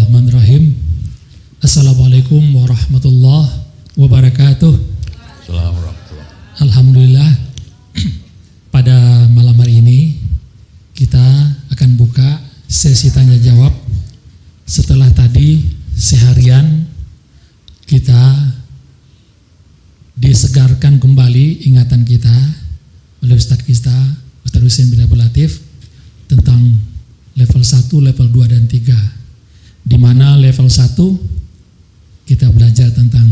Bismillahirrahmanirrahim. Assalamualaikum warahmatullahi wabarakatuh. Assalamualaikum. Alhamdulillah, pada malam hari ini kita akan buka sesi tanya jawab. Setelah tadi seharian kita disegarkan kembali ingatan kita oleh Ustadz kita, Ustadz Husain bin Abdul Latif, tentang level 1, level 2 dan 3. Di mana level 1 kita belajar tentang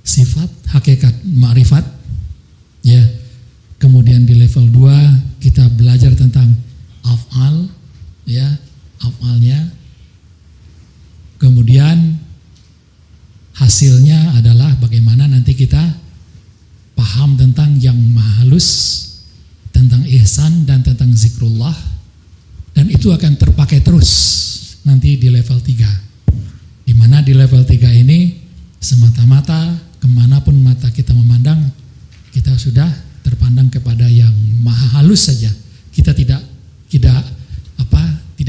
sifat, hakikat, ma'rifat, ya. Kemudian di level 2 kita belajar tentang af'al, ya, af'alnya. Kemudian hasilnya adalah bagaimana nanti kita paham tentang yang maha halus, tentang ihsan dan tentang zikrullah, dan itu akan terpakai terus nanti di level 3, di mana di level 3 ini semata-mata kemanapun mata kita memandang, kita sudah terpandang kepada yang maha halus saja. Kita tidak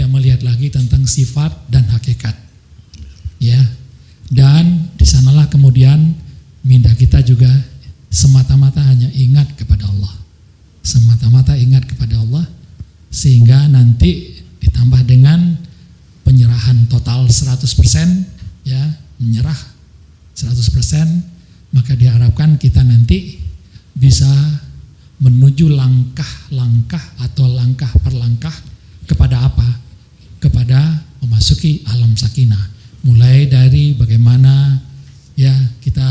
melihat lagi tentang sifat dan hakikat, ya. Dan di sanalah kemudian minda kita juga semata-mata hanya ingat kepada Allah, semata-mata ingat kepada Allah, sehingga nanti ditambah dengan penyerahan total 100%, ya, menyerah 100%, maka diharapkan kita nanti bisa menuju langkah-langkah atau langkah per langkah kepada apa? Kepada memasuki alam sakinah. Mulai dari bagaimana, ya, kita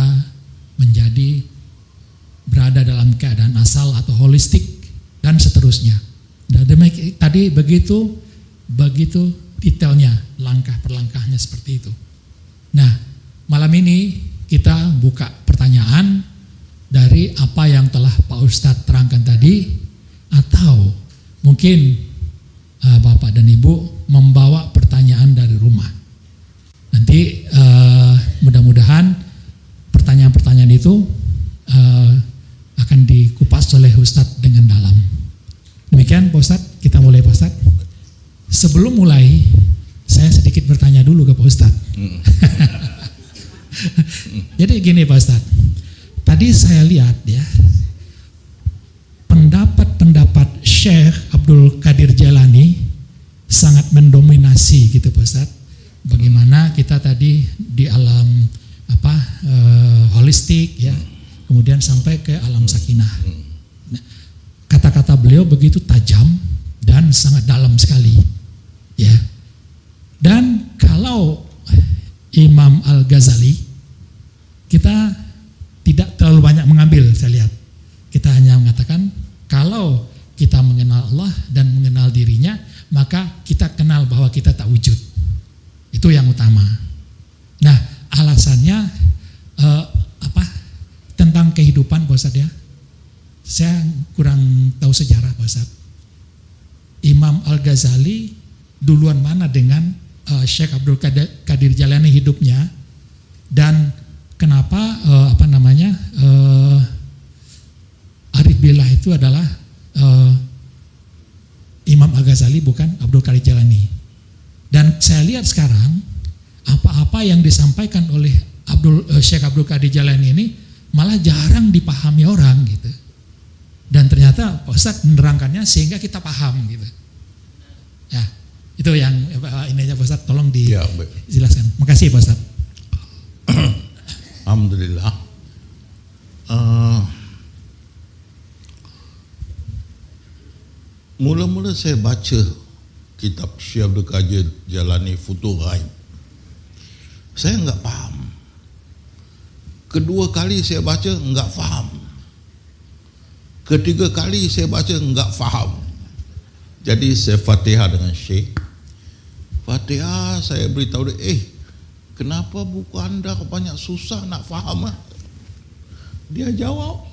menjadi berada dalam keadaan asal atau holistik dan seterusnya. Dan tadi begitu detailnya, langkah per langkahnya seperti itu. Nah, malam ini kita buka pertanyaan dari apa yang telah Pak Ustadz terangkan tadi, atau mungkin Bapak dan Ibu membawa pertanyaan dari rumah. Nanti mudah-mudahan pertanyaan-pertanyaan itu akan dikupas oleh Ustadz dengan dalam. Demikian Pak Ustadz, kita mulai Pak Ustadz. Sebelum mulai, saya sedikit bertanya dulu ke Pak Ustadz. Jadi gini Pak Ustadz, tadi saya lihat, ya, pendapat Syekh Abdul Qadir Jailani sangat mendominasi gitu Pak Ustadz. Bagaimana kita tadi di alam holistik, ya, kemudian sampai ke alam sakinah. Nah, kata-kata beliau begitu tajam dan sangat dalam sekali, ya. Dan kalau Imam Al-Ghazali kita tidak terlalu banyak mengambil, saya lihat. Kita hanya mengatakan kalau kita mengenal Allah dan mengenal dirinya, maka kita kenal bahwa kita tak wujud. Itu yang utama. Nah, alasannya tentang kehidupan Pak Ustadz, ya. Saya kurang tahu sejarah Pak Ustadz. Imam Al-Ghazali duluan mana dengan Syekh Abdul Qadir Jailani hidupnya, dan kenapa Arif Billah itu adalah Imam Al-Ghazali bukan Abdul Qadir Jailani. Dan saya lihat sekarang apa-apa yang disampaikan oleh Syekh Abdul Qadir Jailani ini malah jarang dipahami orang gitu. Dan ternyata Pak Ustadz menerangkannya sehingga kita paham gitu. Ya, itu yang ininya Pak Ustadz, tolong dijelaskan. Makasih Pak Ustadz. Alhamdulillah. Mula-mula saya baca kitab Syekh Abdul Qadir Jailani Futuh Ghaib, saya enggak paham. Kedua kali saya baca enggak faham. Ketiga kali saya baca enggak faham. Jadi saya Fatihah dengan Syekh. Fatihah saya beritahu dia, kenapa buku anda banyak susah nak faham? Dia jawab,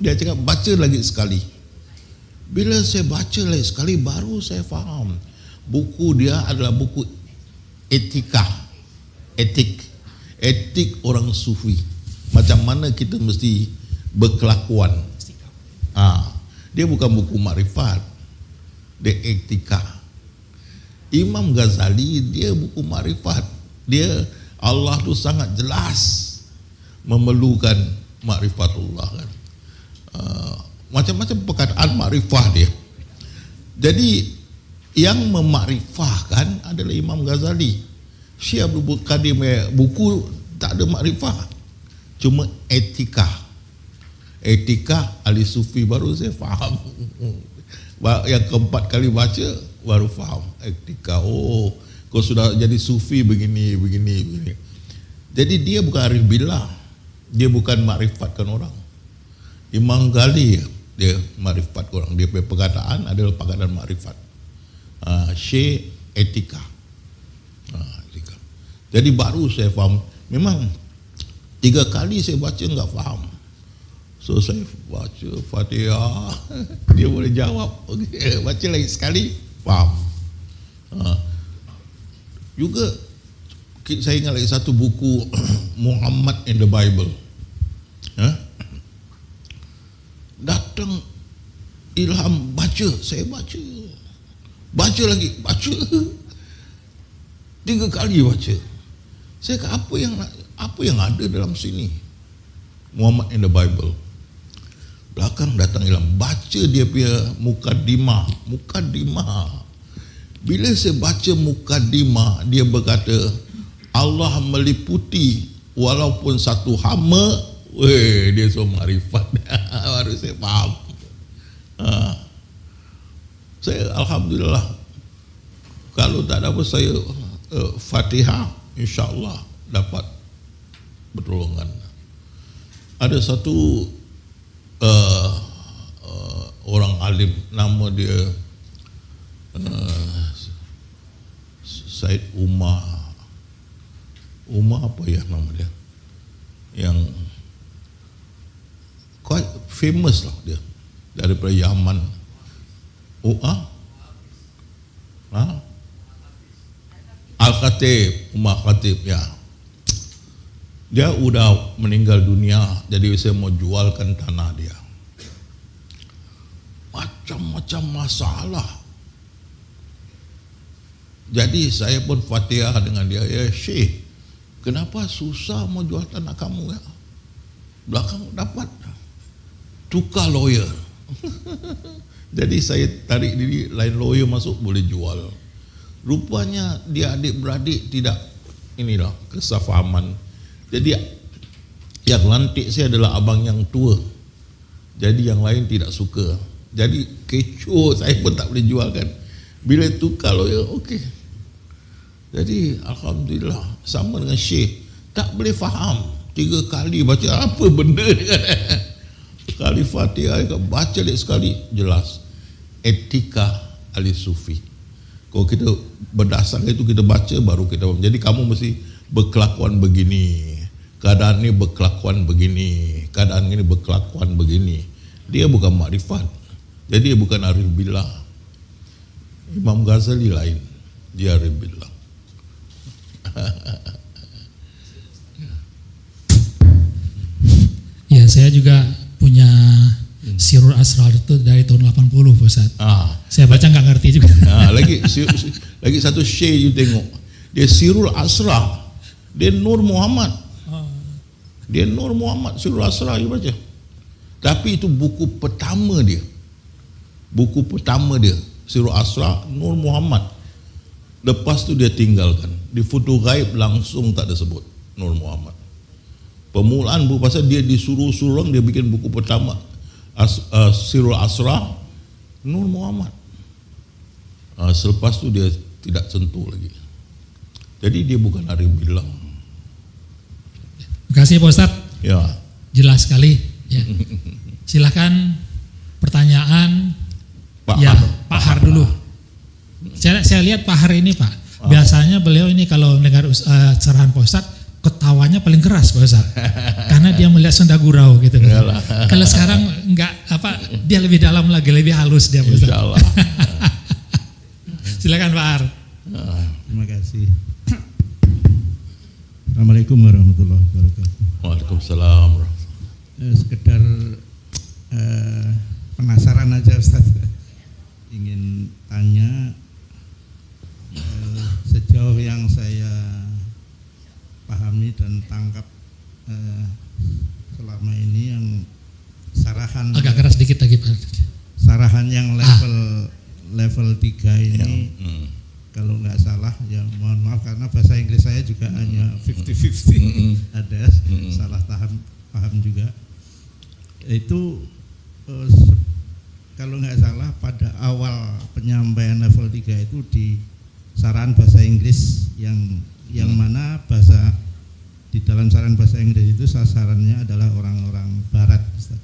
dia cakap baca lagi sekali. Bila saya baca lagi sekali baru saya faham. Buku dia adalah buku etik orang sufi. Macam mana kita mesti berkelakuan. Dia bukan buku makrifat, dia etika. Imam Ghazali dia buku makrifat, Allah tu sangat jelas memerlukan makrifatullah kan. Macam-macam perkataan makrifah dia. Jadi yang memakrifahkan adalah Imam Ghazali. Syekh Abdul Qadir buku tak ada makrifah, cuma etika ahli sufi baru saya faham. Yang keempat kali baca baru faham etika. Oh, kau sudah jadi sufi begini. Jadi dia bukan arif billah, dia bukan makrifatkan orang. Imam Ghazali dia makrifat orang, dia punya perkataan adalah perkataan makrifat. Syekh etika. Jadi baru saya faham. Memang 3 kali saya baca enggak faham. So saya baca Fatihah, dia boleh jawab. Okay. Baca lagi sekali, faham. Juga saya ingat lagi satu buku Muhammad in the Bible. Datang ilham baca, saya baca lagi 3 kali baca. Saya kata apa yang ada dalam sini? Muhammad in the Bible. Belakang datang ilham, baca dia punya mukaddimah. Bila saya baca mukaddimah, dia berkata Allah meliputi walaupun satu hama. Dia semua makrifat. Baru saya faham. Saya alhamdulillah, kalau tak ada apa saya Fatihah insya-Allah dapat pertolongan. Ada satu orang alim, nama dia Said Umar apa ya nama dia, yang quite famous lah dia, daripada Yaman. Al-Khatib, Umar Khatib ya. Dia udah meninggal dunia, jadi saya mau jualkan tanah dia. Macam-macam masalah. Jadi saya pun Fatihah dengan dia, ya Syekh, kenapa susah mau jual tanah kamu ya? Belakang dapat tukar lawyer. Jadi saya tarik diri, lain lawyer masuk boleh jual. Rupanya dia adik-beradik tidak inilah kesefahaman. Jadi yang lantik saya adalah abang yang tua. Jadi yang lain tidak suka. Jadi kecoh, saya pun tak boleh jualkan. Bila tukar lawyer, okey. Jadi alhamdulillah, sama dengan Syekh, tak boleh faham. 3 kali baca apa benda ni kan. Sekali Fatihah baca lagi sekali, jelas. Etika ahli sufi. Kalau kita berdasarkan itu kita baca baru kita. Jadi kamu mesti berkelakuan begini, keadaan ini berkelakuan begini, keadaan ini berkelakuan begini. Dia bukan makrifat. Jadi dia bukan arif billah. Imam Ghazali lain, dia arif billah. Ya, saya juga punya Sirul Asrar itu dari tahun 80, Pak Ustaz. Saya baca nggak ngerti juga. Lagi satu syekh you tengok. Dia Sirul Asrar. Dia Nur Muhammad. Dia Nur Muhammad, Sirul Asrar you baca. Tapi itu buku pertama dia. Sirul Asrar Nur Muhammad. Lepas tu dia tinggalkan. Di foto gaib langsung tak ada sebut Nur Muhammad. Permulaan pasal dia disuruh dia bikin buku pertama Sirul Asrar Nur Muhammad. Selepas tu dia tidak sentuh lagi. Jadi dia bukan arif billah. Terima kasih Pak Ustaz. Ya. Jelas sekali. Ya. Silakan pertanyaan. Pak Har dulu. Saya lihat Pak Har ini Pak. Biasanya beliau ini kalau dengar cerahan Pak Ustaz, ketawanya paling keras Pak Ustaz. Karena dia melihat senda gurau gitu. Kalau sekarang dia lebih dalam lagi, lebih halus dia Pak Ustaz. Insyaallah. Silakan Pak Har. Terima kasih. Assalamualaikum warahmatullahi wabarakatuh. Waalaikumsalam. Sekedar penasaran aja Ustaz. Ingin tanya, sejauh yang saya pahami dan tangkap selama ini yang sarahan Agak keras dikit lagi Pak. sarahan yang level 3 ini kalau nggak salah ya mohon maaf karena bahasa Inggris saya juga hanya 50-50 ada salah paham juga itu kalau nggak salah pada awal penyampaian level 3 itu di saran bahasa Inggris yang mana bahasa di dalam saran bahasa Inggris itu sasarannya adalah orang-orang Barat, Ustaz.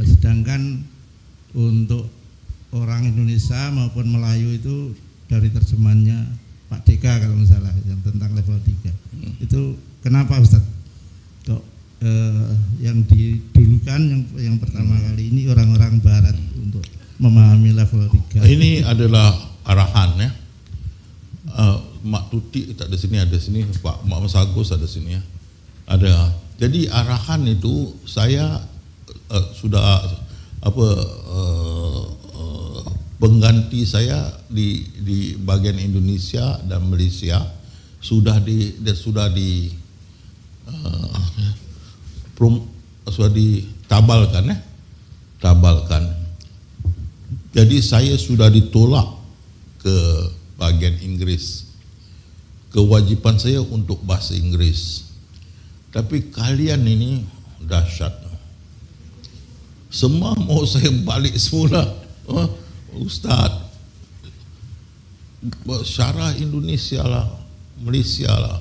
Sedangkan untuk orang Indonesia maupun Melayu itu dari terjemahannya Pak Deka kalau nggak salah yang tentang level 3 itu kenapa Ustaz? Kok yang didulukan yang pertama kali ini orang-orang Barat untuk memahami level 3? Ini adalah arahan ya. Mak Tuti tak ada sini, ada sini, Pak Mak Mas Agus ada sini ya. Ada. Jadi arahan itu saya sudah pengganti saya di bagian Indonesia dan Malaysia sudah ditabalkan ya. Tabalkan. Jadi saya sudah ditolak ke bagian Inggris. Kewajiban saya untuk bahasa Inggris. Tapi kalian ini dahsyat. Semua mau saya balik semula. Ustaz, syarah Indonesia lah, Malaysia lah.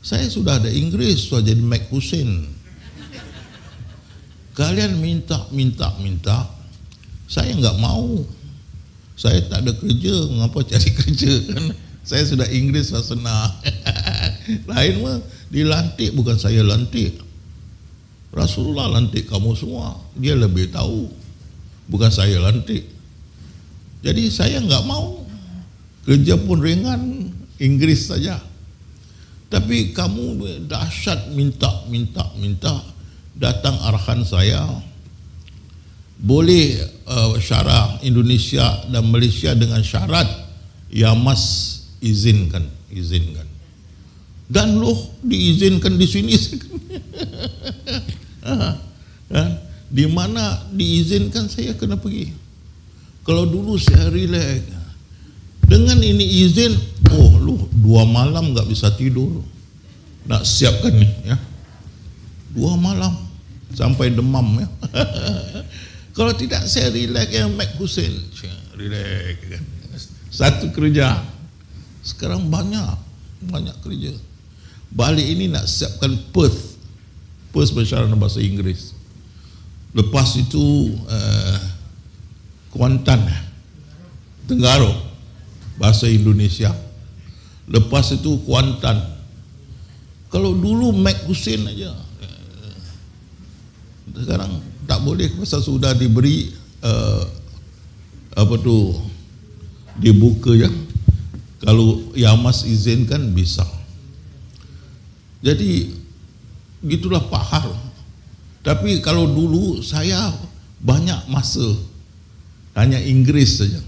Saya sudah ada Inggris, sudah jadi Mac Hussein. Kalian minta. Saya enggak mau. Saya tak ada kerja, mengapa cari kerja kan? Saya sudah Inggris sudah senang. Lain mah dilantik, bukan saya lantik. Rasulullah lantik kamu semua. Dia lebih tahu. Bukan saya lantik. Jadi saya enggak mau. Kerja pun ringan, Inggris saja. Tapi kamu dahsyat minta. Datang arahan saya. Boleh syarah Indonesia dan Malaysia dengan syarat Yamas izinkan. Dan loh diizinkan di sini. Di mana diizinkan saya kena pergi. Kalau dulu saya relax. Dengan ini izin, lu 2 malam enggak bisa tidur. Nak siapkan nih ya. 2 malam sampai demam ya. Kalau tidak saya relax yang Mac Hussein. Relax kan. Satu kerja. Sekarang banyak kerja. Balik ini nak siapkan Perth bersyarat bahasa Inggris. Lepas itu Kuantan Tenggaro bahasa Indonesia. Lepas itu Kuantan. Kalau dulu Mac Hussein aja. Sekarang tak boleh pasal sudah diberi dibuka ya. Kalau Yamas izinkan bisa. Jadi gitulah Pak Har. Tapi kalau dulu saya banyak masa hanya Inggris saja.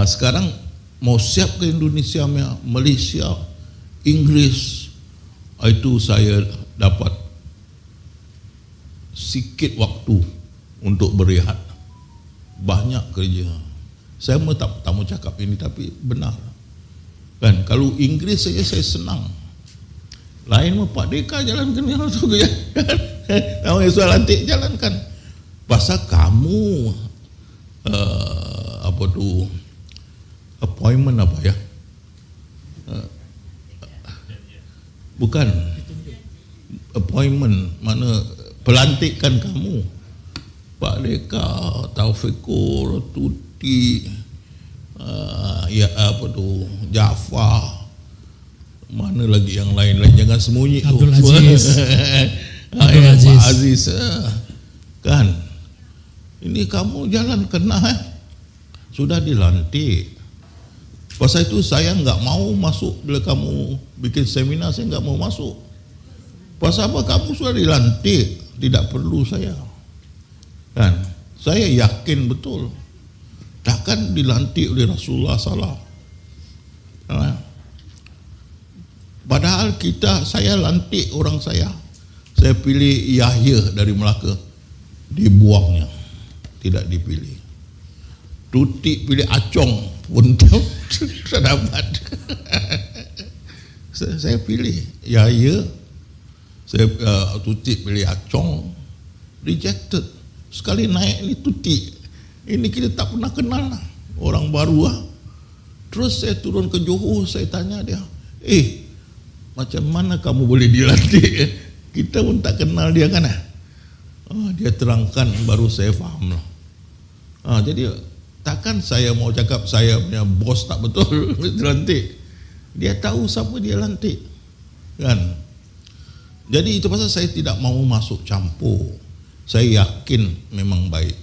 Sekarang mau siap ke Indonesia, Malaysia, Inggris, itu saya dapat sikit waktu untuk berehat. Banyak kerja. Saya tak mau cakap ini tapi benar. Kan kalau Inggris saja saya senang. Lain mah Pak Deka jalankan yang tu ya. Namanya soal lantik jalankan. Pasal kamu appointment apa ya? Bukan appointment, mana pelantikan kamu Pak Deka, Taufikur, Tuti, Jafar, mana lagi yang lain-lain, jangan sembunyi Abdul Aziz. Pak Aziz kan ini kamu jalan kena sudah dilantik. Pasal itu saya enggak mau masuk bila kamu bikin seminar, saya enggak mau masuk. Pasal apa? Kamu sudah dilantik, tidak perlu saya. Kan? Saya yakin betul. Takkan dilantik oleh Rasulullah SAW. Padahal saya lantik orang saya pilih Yahya dari Melaka, dibuangnya, tidak dipilih. Tuti pilih Acong pun tak dapat. Saya pilih Yahya, Tuti pilih Acong, rejected. Sekali naik ni Tuti, ini kita tak pernah kenal lah, orang baru lah. Terus saya turun ke Johor, saya tanya dia, macam mana kamu boleh dilantik? Kita pun tak kenal dia kan. Dia terangkan, baru saya faham lah. Jadi takkan saya mau cakap saya punya bos tak betul dilantik. Dia tahu siapa dia lantik kan. Jadi itu pasal saya tidak mau masuk campur. Saya yakin memang baik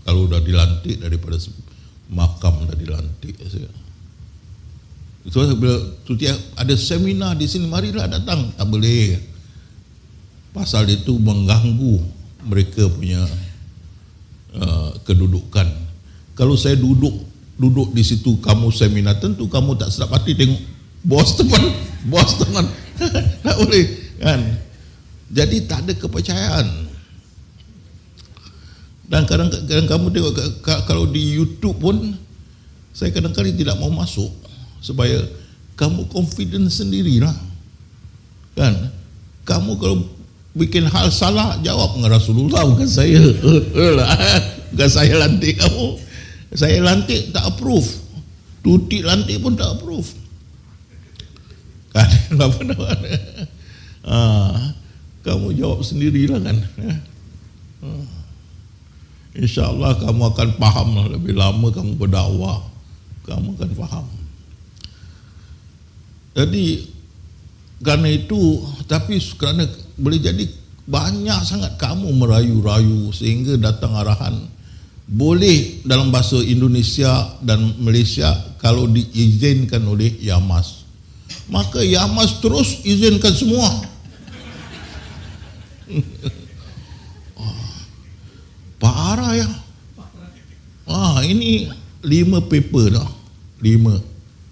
kalau dah dilantik daripada makam dah dilantik. Itu bila ada seminar di sini, marilah datang. Tak boleh, pasal itu mengganggu mereka punya kedudukan. Kalau saya duduk di situ, kamu seminar, tentu kamu tak sedap hati tengok bos teman tak boleh kan. Jadi tak ada kepercayaan. Dan kadang-kadang kamu tengok kalau di YouTube pun, saya kadang-kadang tidak mau masuk supaya kamu confident sendirilah kan. Kamu kalau bikin hal salah, jawab dengan Rasulullah, bukan saya. Bukan saya lantik kamu. Saya lantik tak approve, Tuti lantik pun tak approve kan. Kamu jawab sendirilah kan. InsyaAllah kamu akan faham lah. Lebih lama kamu berdakwah, kamu akan faham. Jadi kerana itu, tapi kerana boleh jadi banyak sangat kamu merayu-rayu sehingga datang arahan boleh dalam bahasa Indonesia dan Malaysia kalau diizinkan oleh Yamas, maka Yamas terus izinkan semua. Parah ya. Ini 5 paper dah. 5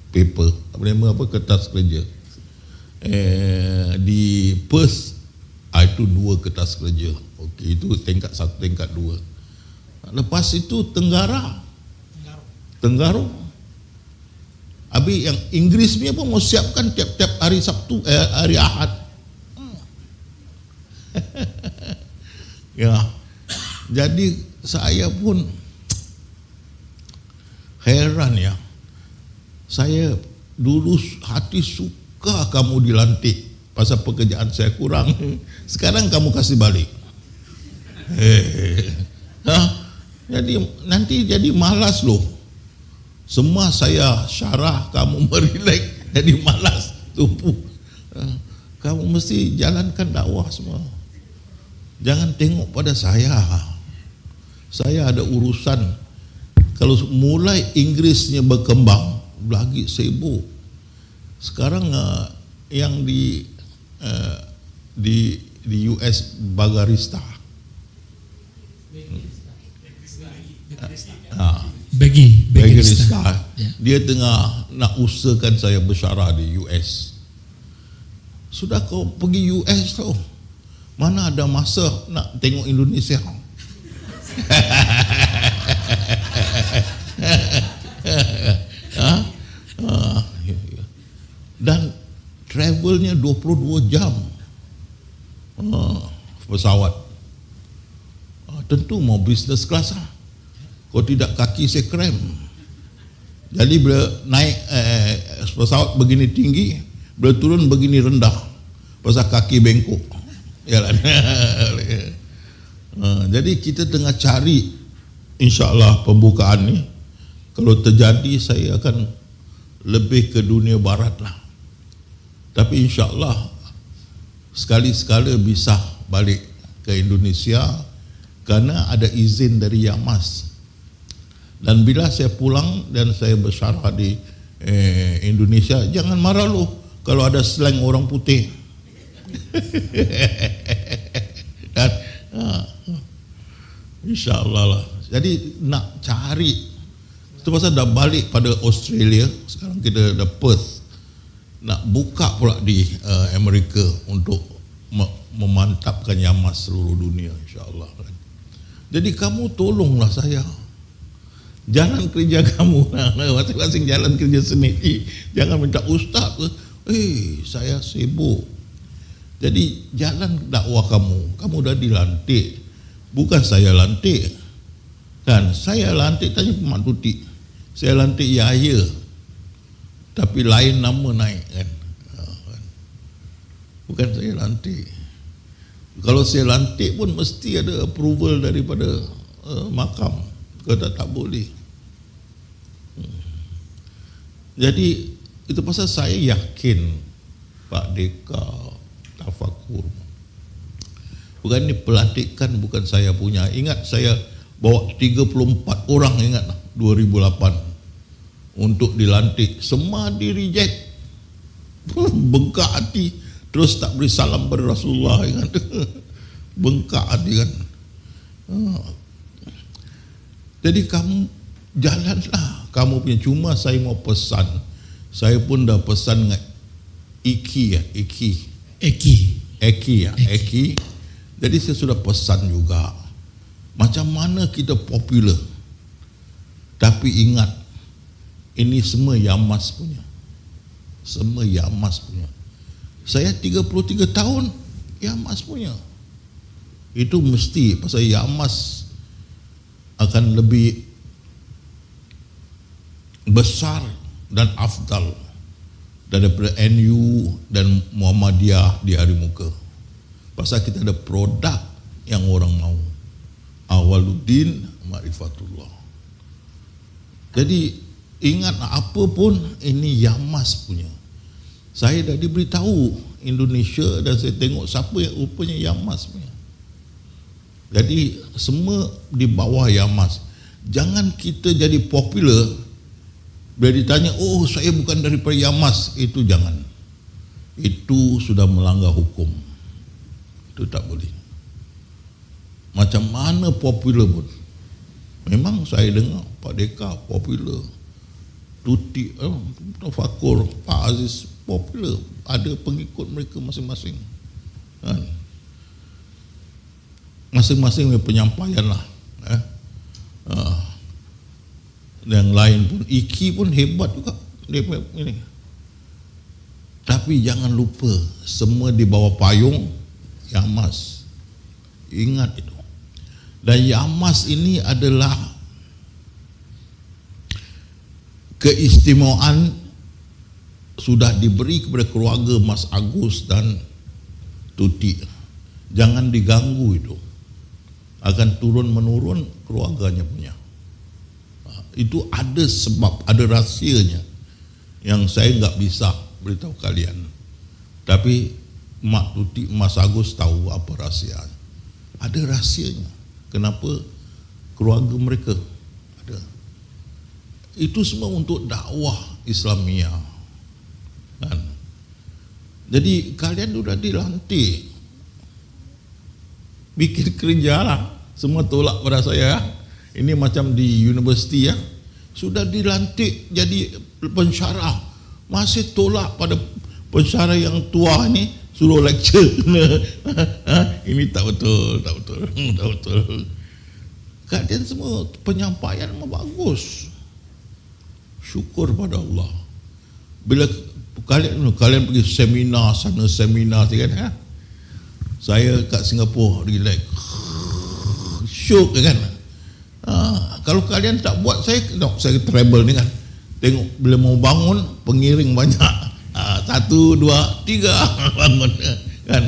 paper. 5 apa, kertas kerja. Di Perth itu 2 kertas kerja. Okey, itu tingkat 1, tingkat 2. Lepas itu Tenggaro. Habis yang Inggeris punya pun mau siapkan tiap-tiap hari Sabtu, hari Ahad. Ya. Jadi saya pun heran ya. Saya dulu hati suka kamu dilantik pasal pekerjaan saya kurang. Sekarang kamu kasih balik. Jadi nanti jadi malas loh. Semua saya syarah, kamu merelek, jadi malas, tumpu. Kamu mesti jalankan dakwah semua. Jangan tengok pada saya. Saya ada urusan. Kalau mulai Inggrisnya berkembang, lagi sibuk. Sekarang yang di US Bagarista. Bagarista. Dia tengah nak usahakan saya bersyarah di US. Sudah kau pergi US tau, mana ada masa nak tengok Indonesia. Dan travelnya 22 jam pesawat. Tentu mau business class lah. Kalau tidak kaki saya krem. Jadi bila naik pesawat begini tinggi, bila turun begini rendah, pasal kaki bengkok. Yalah. Jadi kita tengah cari, insyaAllah pembukaan ni, kalau terjadi saya akan lebih ke dunia barat lah. Tapi insyaAllah sekali-sekala bisa balik ke Indonesia kerana ada izin dari Yamas. Dan bila saya pulang dan saya bersyarah di Indonesia, jangan marah loh kalau ada slang orang putih. Dan InsyaAllah lah. Jadi nak cari, itu pasal dah balik pada Australia. Sekarang kita dah Perth. nak buka pula di Amerika untuk memantapkan Yamas seluruh dunia, insya-Allah. Jadi kamu tolonglah saya. Jalan kerja kamu, masing-masing jalan kerja sendiri. Jangan minta ustaz, saya sibuk. Jadi jalan dakwah kamu dah dilantik. Bukan saya lantik. Kan, saya lantik tanya Mak Tuti. Saya lantik Yahya. Tapi lain nama naik kan. Bukan saya lantik. Kalau saya lantik pun mesti ada approval daripada mahkamah. Kalau tak boleh. Jadi itu pasal saya yakin Pak Deka tafakur. Bukan ini pelantikan bukan saya punya. Ingat saya bawa 34 orang, ingat 2008 untuk dilantik. Semua di reject. Bengkak hati. Terus tak beri salam pada Rasulullah, ingat. Bengkak hati kan. Jadi kamu jalanlah kamu punya. Cuma saya mau pesan, saya pun dah pesan dengan Eki. Jadi saya sudah pesan juga, macam mana kita popular, tapi ingat ini semua Yamas punya. Semua Yamas punya. Saya 33 tahun Yamas punya. Itu mesti pasal Yamas akan lebih besar dan afdal daripada NU dan Muhammadiyah di hari muka. Pasal kita ada produk yang orang mau. Awaluddin Ma'rifatullah. Jadi ingat apa pun ini Yamas punya. Saya dah diberitahu Indonesia dan saya tengok siapa yang rupanya Yamas punya. Jadi semua di bawah Yamas. Jangan kita jadi popular bila ditanya, oh saya bukan daripada Yamas. Itu jangan. Itu sudah melanggar hukum. Itu tak boleh. Macam mana popular pun. Memang saya dengar Pak Deka popular, Tuti Tafakur, Pak Aziz popular. Ada pengikut mereka masing-masing kan? Masing-masing punya penyampaian lah. Yang lain pun, Iki pun hebat juga ini. Tapi jangan lupa semua di bawah payung Yamas. Ingat itu. Dan Yamas ini adalah keistimewaan sudah diberi kepada keluarga Mas Agus dan Tuti. Jangan diganggu itu. Akan turun menurun keluarganya punya. Itu ada sebab, ada rahsianya yang saya enggak bisa beritahu kalian. Tapi Mak Tuti, Mas Agus tahu apa rahsianya. Ada rahsianya. Kenapa keluarga mereka ada. Itu semua untuk dakwah Islamiah. Kan? Jadi kalian sudah dilantik. Bikin kerja lah. Semua tolak pada saya. Ini macam di universiti ya. Sudah dilantik jadi pensyarah. Masih tolak pada pensyarah yang tua ni. Suruh lecture. Ini tak betul. Tak betul. Kalian semua penyampaian bagus. Syukur pada Allah. Bila kalian pergi seminar sana seminar kan. Saya kat Singapura relax. Syuk kan. Kalau kalian tak buat saya travel ni kan. Tengok bila mau bangun pengiring banyak. 1, 2, 3 bangun kan.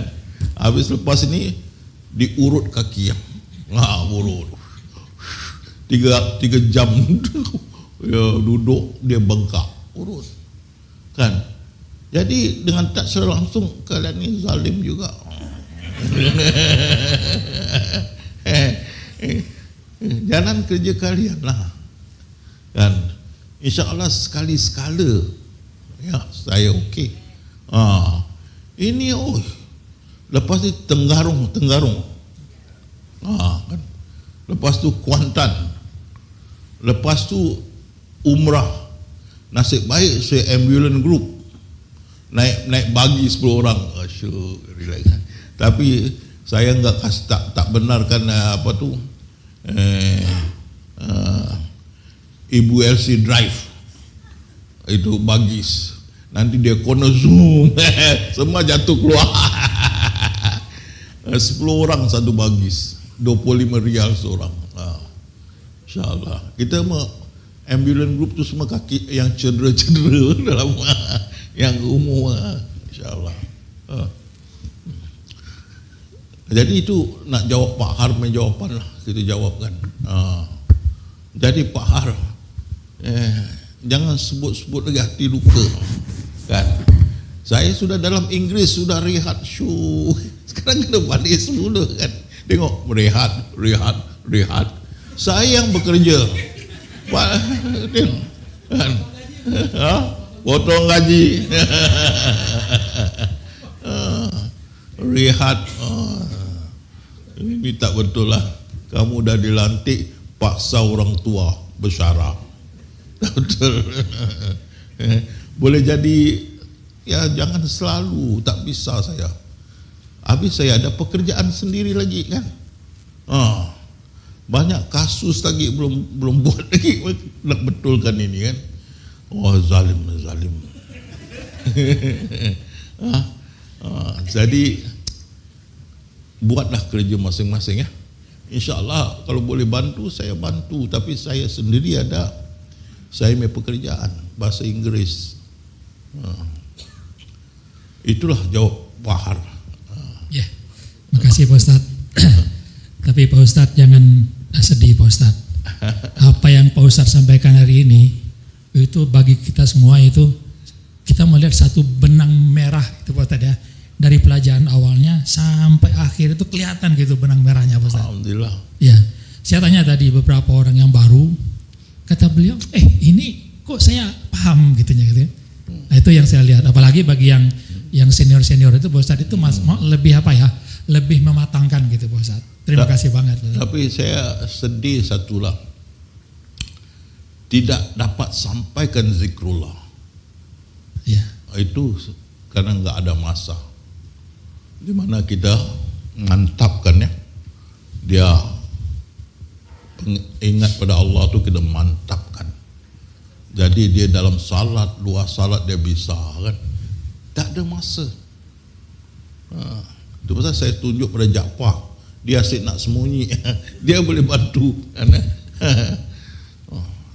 Habis lepas ini diurut kaki yang urut 3 jam ya, duduk dia bengkak urut kan. Jadi dengan tak secara langsung kalian ni zalim juga. Jalan kerja kalian lah kan. InsyaAllah sekali-sekala ya saya okey. Ini lepas tu Tenggarung kan. Lepas tu Kuantan, lepas tu Umrah. Nasib baik saya ambulance group. naik bagi 10 orang. Asyuk, relax. Tapi saya enggak tak benarkan apa tu Ibu LC drive itu bagis. Nanti dia kena zoom semua jatuh keluar. 10 orang satu bagis, 25 rial seorang. InsyaAllah. Kita ambulance group tu semua kaki yang cedera-cedera dalam yang umur, InsyaAllah. Jadi itu nak jawab Pak Har punya jawapan lah, kita jawabkan. Jadi Pak Har, jangan sebut-sebut lagi hati luka, kan? Saya sudah dalam Inggris sudah rehat, sekarang kena balik semula, kan? Tengok rehat. Saya yang bekerja, tengok, kan? Potong gaji, rehat. Ini tak betul lah. Kamu dah dilantik, paksa orang tua bersyarat. Betul. Boleh jadi, ya jangan selalu, tak bisa saya. Habis saya ada pekerjaan sendiri lagi, kan? Banyak kasus lagi belum buat lagi, nak betulkan ini, kan? Zalim. Jadi buatlah kerja masing-masing, ya. InsyaAllah kalau boleh bantu, saya bantu. Tapi saya sendiri saya punya pekerjaan bahasa Inggris. Itulah jawab Pak Har. Ya, makasih Pak Ustadz. Tapi Pak Ustadz jangan sedih Pak Ustadz. Apa yang Pak Ustadz sampaikan hari ini itu bagi kita semua itu kita melihat satu benang merah itu Pak Ustadz, ya. Dari pelajaran awalnya sampai akhir itu kelihatan gitu benang merahnya Pak Ustadz. Alhamdulillah. Ya, saya tanya tadi beberapa orang yang baru, kata beliau, ini kok saya paham gitunya gitu. Nah, itu yang saya lihat. Apalagi bagi yang senior itu Pak Ustadz itu lebih lebih mematangkan gitu Pak Ustadz. Terima kasih banget Pak Ustadz. Tapi saya sedih satulah, tidak dapat sampaikan zikrullah. Ya. Itu karena enggak ada masa. Di mana kita mantapkan, ya, dia ingat pada Allah tu kita mantapkan. Jadi dia dalam salat, luar salat dia bisa, kan? Tak ada masa. Itu pasal saya tunjuk pada Jaafar, dia asyik nak sembunyi, dia boleh bantu, kan?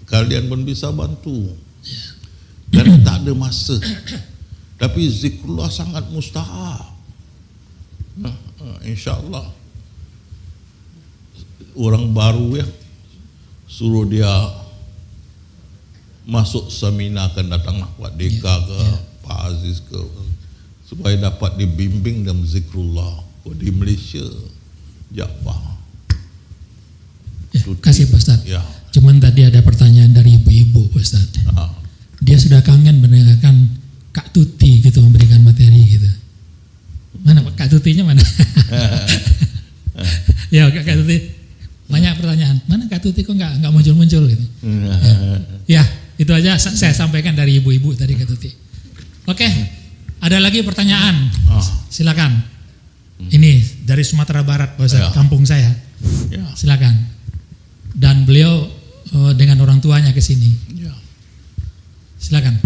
Kalian pun bisa bantu. Dan tak ada masa. Tapi zikrullah sangat mustahab. InsyaAllah orang baru, ya, suruh dia masuk seminar, akan datanglah Pak Deka ke Pak Aziz ke, supaya dapat dibimbing dalam zikrullah di Malaysia. Jaafar. Kasih Pak Ustadz. Ya. Cuman tadi ada pertanyaan dari ibu-ibu Pak Ustadz. Dia sudah kangen mendengarkan Kak Tuti gitu memberikan materi gitu. Mana Kak Tutinya mana? Ya Kak Tuti, banyak pertanyaan. Mana Kak Tuti kok nggak muncul gitu? Ya itu aja saya sampaikan dari ibu-ibu tadi Kak Tuti. Oke, ada lagi pertanyaan? Silakan. Ini dari Sumatera Barat Pak Ustadz, kampung saya. Silakan. Dan beliau dengan orang tuanya ke sini. Silakan.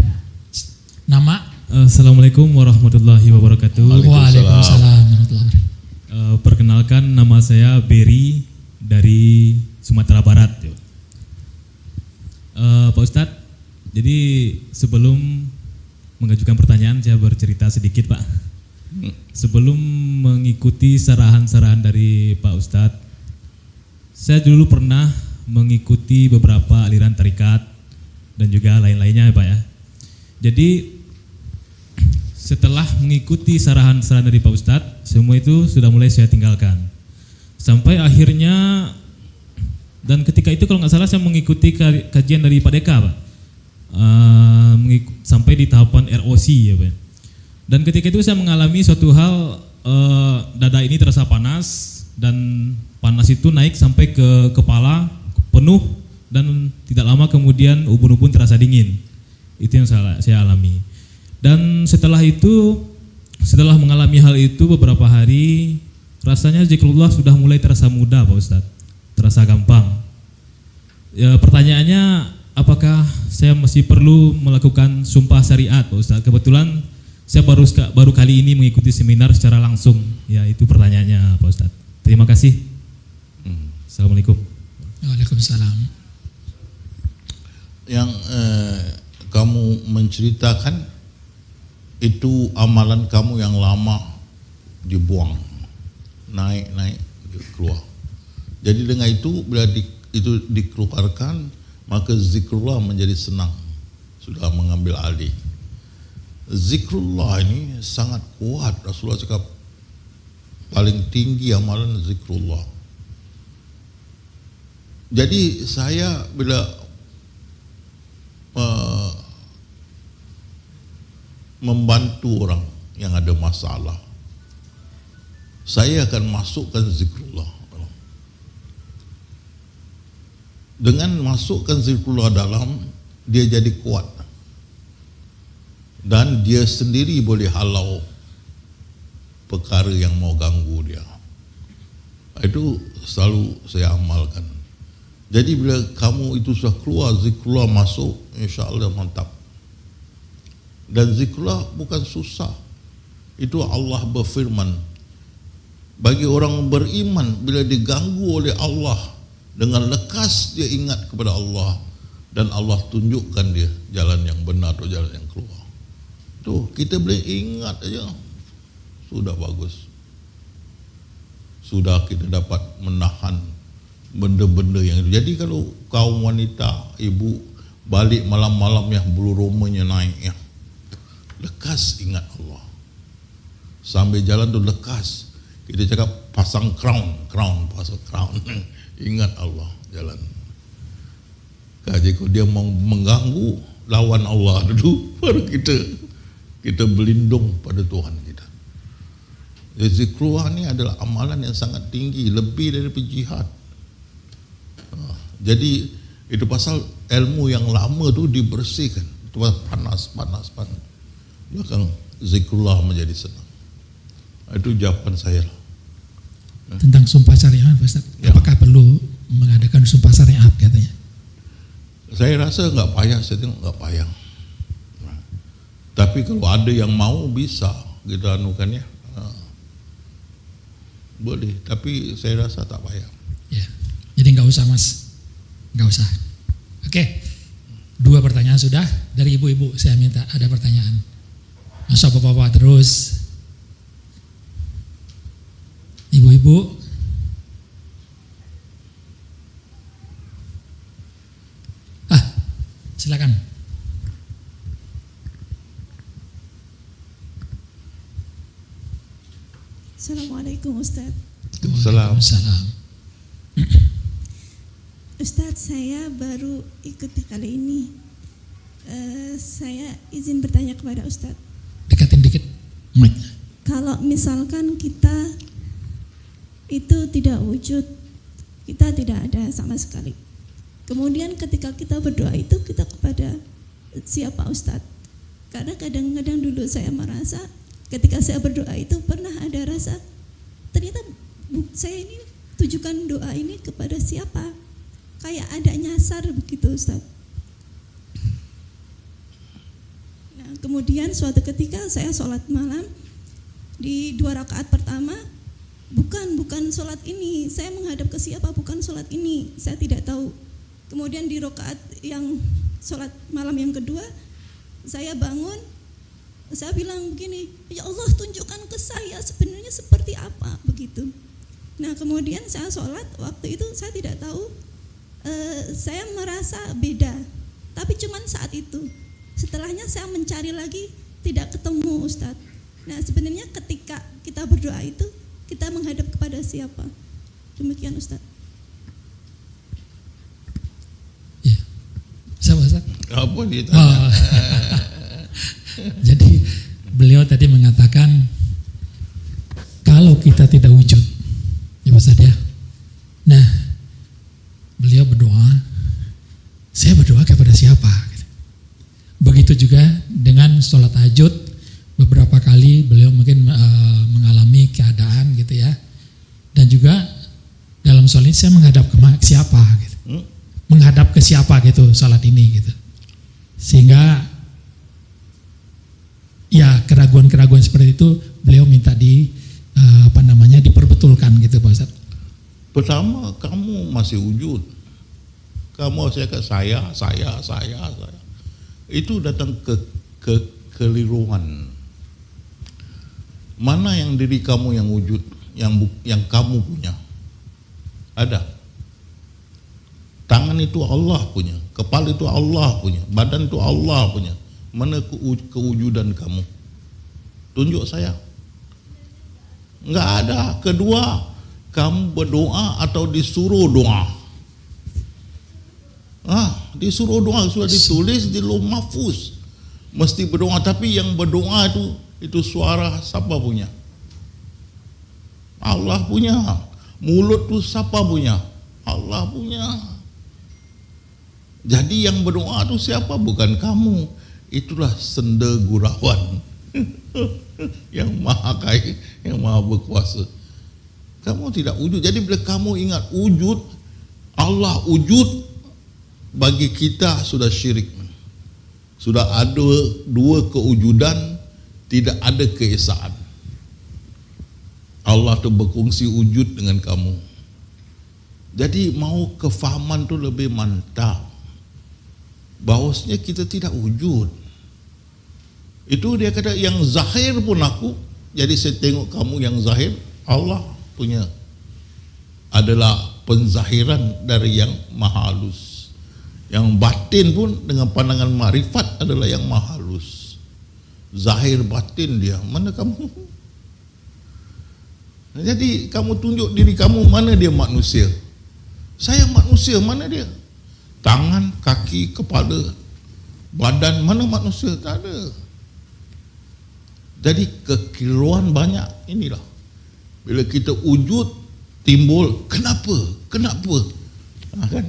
Nama? Assalamualaikum warahmatullahi wabarakatuh. Waalaikumsalam warahmatullahi wabarakatuh. Perkenalkan, nama saya Berry dari Sumatera Barat. Pak Ustadz, jadi sebelum mengajukan pertanyaan saya bercerita sedikit Pak. Sebelum mengikuti sarahan-sarahan dari Pak Ustadz, saya dulu pernah mengikuti beberapa aliran tarikat dan juga lain-lainnya Pak, ya. Jadi setelah mengikuti sarahan-sarahan dari Pak Ustadz, semua itu sudah mulai saya tinggalkan. Sampai akhirnya, dan ketika itu kalau nggak salah saya mengikuti kajian dari Pak Deka Pak, sampai di tahapan ROC ya Pak. Dan ketika itu saya mengalami suatu hal, dada ini terasa panas, dan panas itu naik sampai ke kepala penuh, dan tidak lama kemudian ubun-ubun terasa dingin. Itu yang saya alami. Dan setelah mengalami hal itu beberapa hari, rasanya zikrullah sudah mulai terasa mudah Pak Ustadz, terasa gampang. Ya, pertanyaannya, apakah saya masih perlu melakukan sumpah syariat Pak Ustadz? Kebetulan saya baru kali ini mengikuti seminar secara langsung. Ya, itu pertanyaannya Pak Ustadz. Terima kasih. Assalamualaikum. Waalaikumsalam. Yang kamu menceritakan itu amalan kamu yang lama dibuang, naik keluar. Jadi dengan itu bila itu dikeluarkan, maka zikrullah menjadi senang, sudah mengambil alih. Zikrullah ini sangat kuat. Rasulullah cakap paling tinggi amalan zikrullah. Jadi saya bila membantu orang yang ada masalah, saya akan masukkan zikrullah. Dengan masukkan zikrullah dalam, dia jadi kuat dan dia sendiri boleh halau perkara yang mau ganggu dia. Itu selalu saya amalkan. Jadi bila kamu itu sudah keluar zikrullah masuk, insya-Allah mantap. Dan zikrullah bukan susah. Itu Allah berfirman, bagi orang beriman bila diganggu oleh Allah, dengan lekas dia ingat kepada Allah dan Allah tunjukkan dia jalan yang benar atau jalan yang keluar. Tuh, kita boleh ingat aja, sudah bagus. Sudah kita dapat menahan benda-benda yang itu. Jadi kalau kaum wanita, ibu balik malam-malam yang bulu romanya naik ya, lekas ingat Allah. Sambil jalan tu lekas kita cakap pasang crown, ingat Allah jalan. Kalau dia mau mengganggu, lawan Allah dulu, baru kita berlindung pada Tuhan kita. Zikrullah ni adalah amalan yang sangat tinggi, lebih daripada jihad. Jadi itu pasal ilmu yang lama tu dibersihkan, itu panas. Belakang zikrullah menjadi senang. Itu jawaban saya lah. Tentang sumpah syariat, Ustaz, Ya. apakah perlu mengadakan sumpah syariat katanya? Saya rasa enggak payah, saya tengok enggak payah. Tapi kalau ada yang mau bisa kita anukan ya. Boleh, tapi saya rasa tak payah. Ya. Jadi enggak usah Mas. Enggak usah. Oke. 2 pertanyaan sudah dari ibu-ibu, saya minta ada pertanyaan. Masa bapak-bapak terus. Ibu-ibu. Silakan. Assalamualaikum Ustaz. Waalaikumsalam. Ustaz, saya baru ikuti kali ini. Saya izin bertanya kepada Ustaz. Dekatin dikit mic. Kalau misalkan kita itu tidak wujud, kita tidak ada sama sekali. Kemudian ketika kita berdoa itu kita kepada siapa Ustaz? Karena kadang-kadang dulu saya merasa ketika saya berdoa itu pernah ada rasa ternyata saya ini tujukan doa ini kepada siapa? Kayak ada nyasar begitu Ustaz. Nah, kemudian suatu ketika saya sholat malam di 2 rakaat pertama bukan sholat ini, saya menghadap ke siapa, bukan sholat ini, saya tidak tahu. Kemudian di rakaat yang sholat malam yang kedua saya bangun, saya bilang begini, ya Allah tunjukkan ke saya sebenarnya seperti apa begitu. Nah kemudian saya sholat, waktu itu saya tidak tahu, saya merasa beda, tapi cuman saat itu. Setelahnya saya mencari lagi, tidak ketemu Ustadz. Nah sebenarnya ketika kita berdoa itu kita menghadap kepada siapa? Demikian Ustadz. Ya. Siapa Ustaz? Apa dia tanya? Oh. Jadi beliau tadi mengatakan kalau kita tidak wujud, ya Ustaz ya. Nah, beliau berdoa, saya berdoa kepada siapa? Begitu juga dengan kemudian sholat tahajud beberapa kali beliau mungkin mengalami keadaan gitu ya. Dan juga dalam sholat ini saya menghadap ke siapa gitu. Menghadap ke siapa gitu sholat ini gitu. Sehingga ya keraguan-keraguan seperti itu beliau minta diperbetulkan gitu Pak Ustaz. Pertama, kamu masih wujud. Kamu cakap saya. Itu datang ke keliruan. Mana yang diri kamu yang wujud, yang kamu punya? Ada. Tangan itu Allah punya, kepala itu Allah punya, badan itu Allah punya. Mana kewujudan kamu? Tunjuk saya. Enggak ada. Kedua, kamu berdoa atau disuruh doa? Disuruh doa sudah ditulis di Lauh Mahfuz. Mesti berdoa, tapi yang berdoa itu suara siapa punya? Allah punya. Mulut tu siapa punya? Allah punya. Jadi yang berdoa tu siapa? Bukan kamu. Itulah Senda Gurawan yang maha kaya, yang maha berkuasa. Kamu tidak wujud. Jadi bila kamu ingat wujud, Allah wujud, bagi kita sudah syirik. Sudah ada dua kewujudan, tidak ada keesaan. Allah tu berkongsi wujud dengan kamu. Jadi mau kefahaman tu lebih mantap. Bahawasanya kita tidak wujud. Itu dia kata yang zahir pun aku. Jadi saya tengok kamu yang zahir, Allah punya adalah penzahiran dari yang maha halus. Yang batin pun dengan pandangan makrifat adalah yang maha halus. Zahir batin dia, mana kamu? Jadi kamu tunjuk diri kamu, mana dia manusia? Saya manusia, mana dia? Tangan, kaki, kepala, badan, mana manusia? Tak ada. Jadi kekeliruan banyak inilah. Bila kita wujud, timbul kenapa? Kan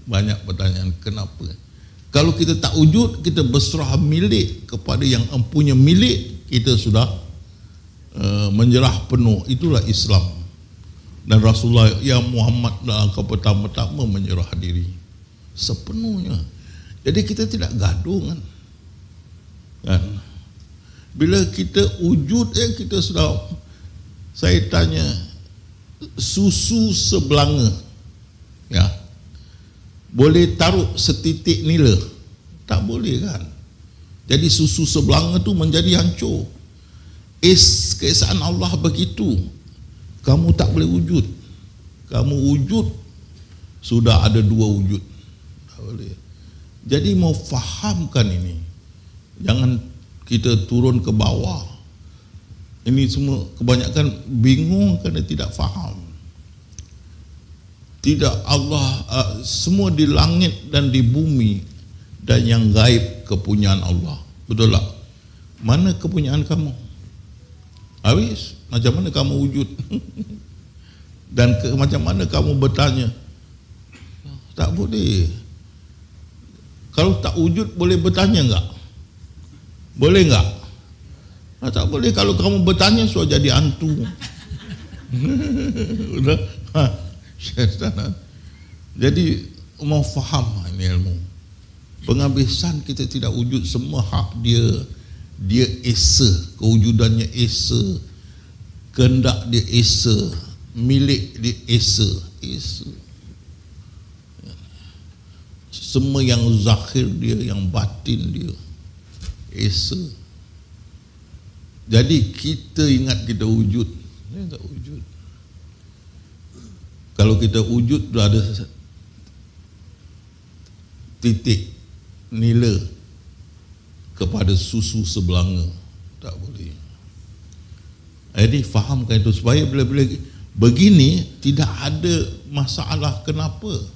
banyak pertanyaan kenapa. Kalau kita tak wujud, kita berserah milik kepada yang empunya milik, kita sudah menyerah penuh. Itulah Islam. Dan Rasulullah yang Muhammad langkah pertama-tama menyerah diri sepenuhnya. Jadi kita tidak gaduh kan? Bila kita wujud, kita sudah, saya tanya, susu sebelanga, ya, boleh taruh setitik nila? Tak boleh kan? Jadi susu sebelanga tu menjadi hancur. Keesaan Allah begitu. Kamu tak boleh wujud. Kamu wujud, sudah ada dua wujud. Tak boleh. Jadi mau fahamkan ini. Jangan kita turun ke bawah. Ini semua kebanyakan bingung kerana tidak faham. Tidak, Allah semua di langit dan di bumi dan yang gaib kepunyaan Allah. Betul tak? Mana kepunyaan kamu? Habis, macam mana kamu wujud? Dan macam mana kamu bertanya? Tak boleh. Kalau tak wujud boleh bertanya enggak? Boleh enggak? Tak boleh. Kalau kamu bertanya sudah jadi hantu. Sudah. Syaitan. Jadi mau faham ini ilmu. Penghabisan kita tidak wujud, semua hak dia. Dia esa, kewujudannya esa, kehendak dia esa, milik dia esa. Semua yang zahir dia, yang batin dia esa. Jadi kita ingat kita wujud, kita tak wujud. Kalau kita wujud, sudah ada titik nila kepada susu sebelanga. Tak boleh. Jadi fahamkan itu supaya bila-bila begini tidak ada masalah kenapa.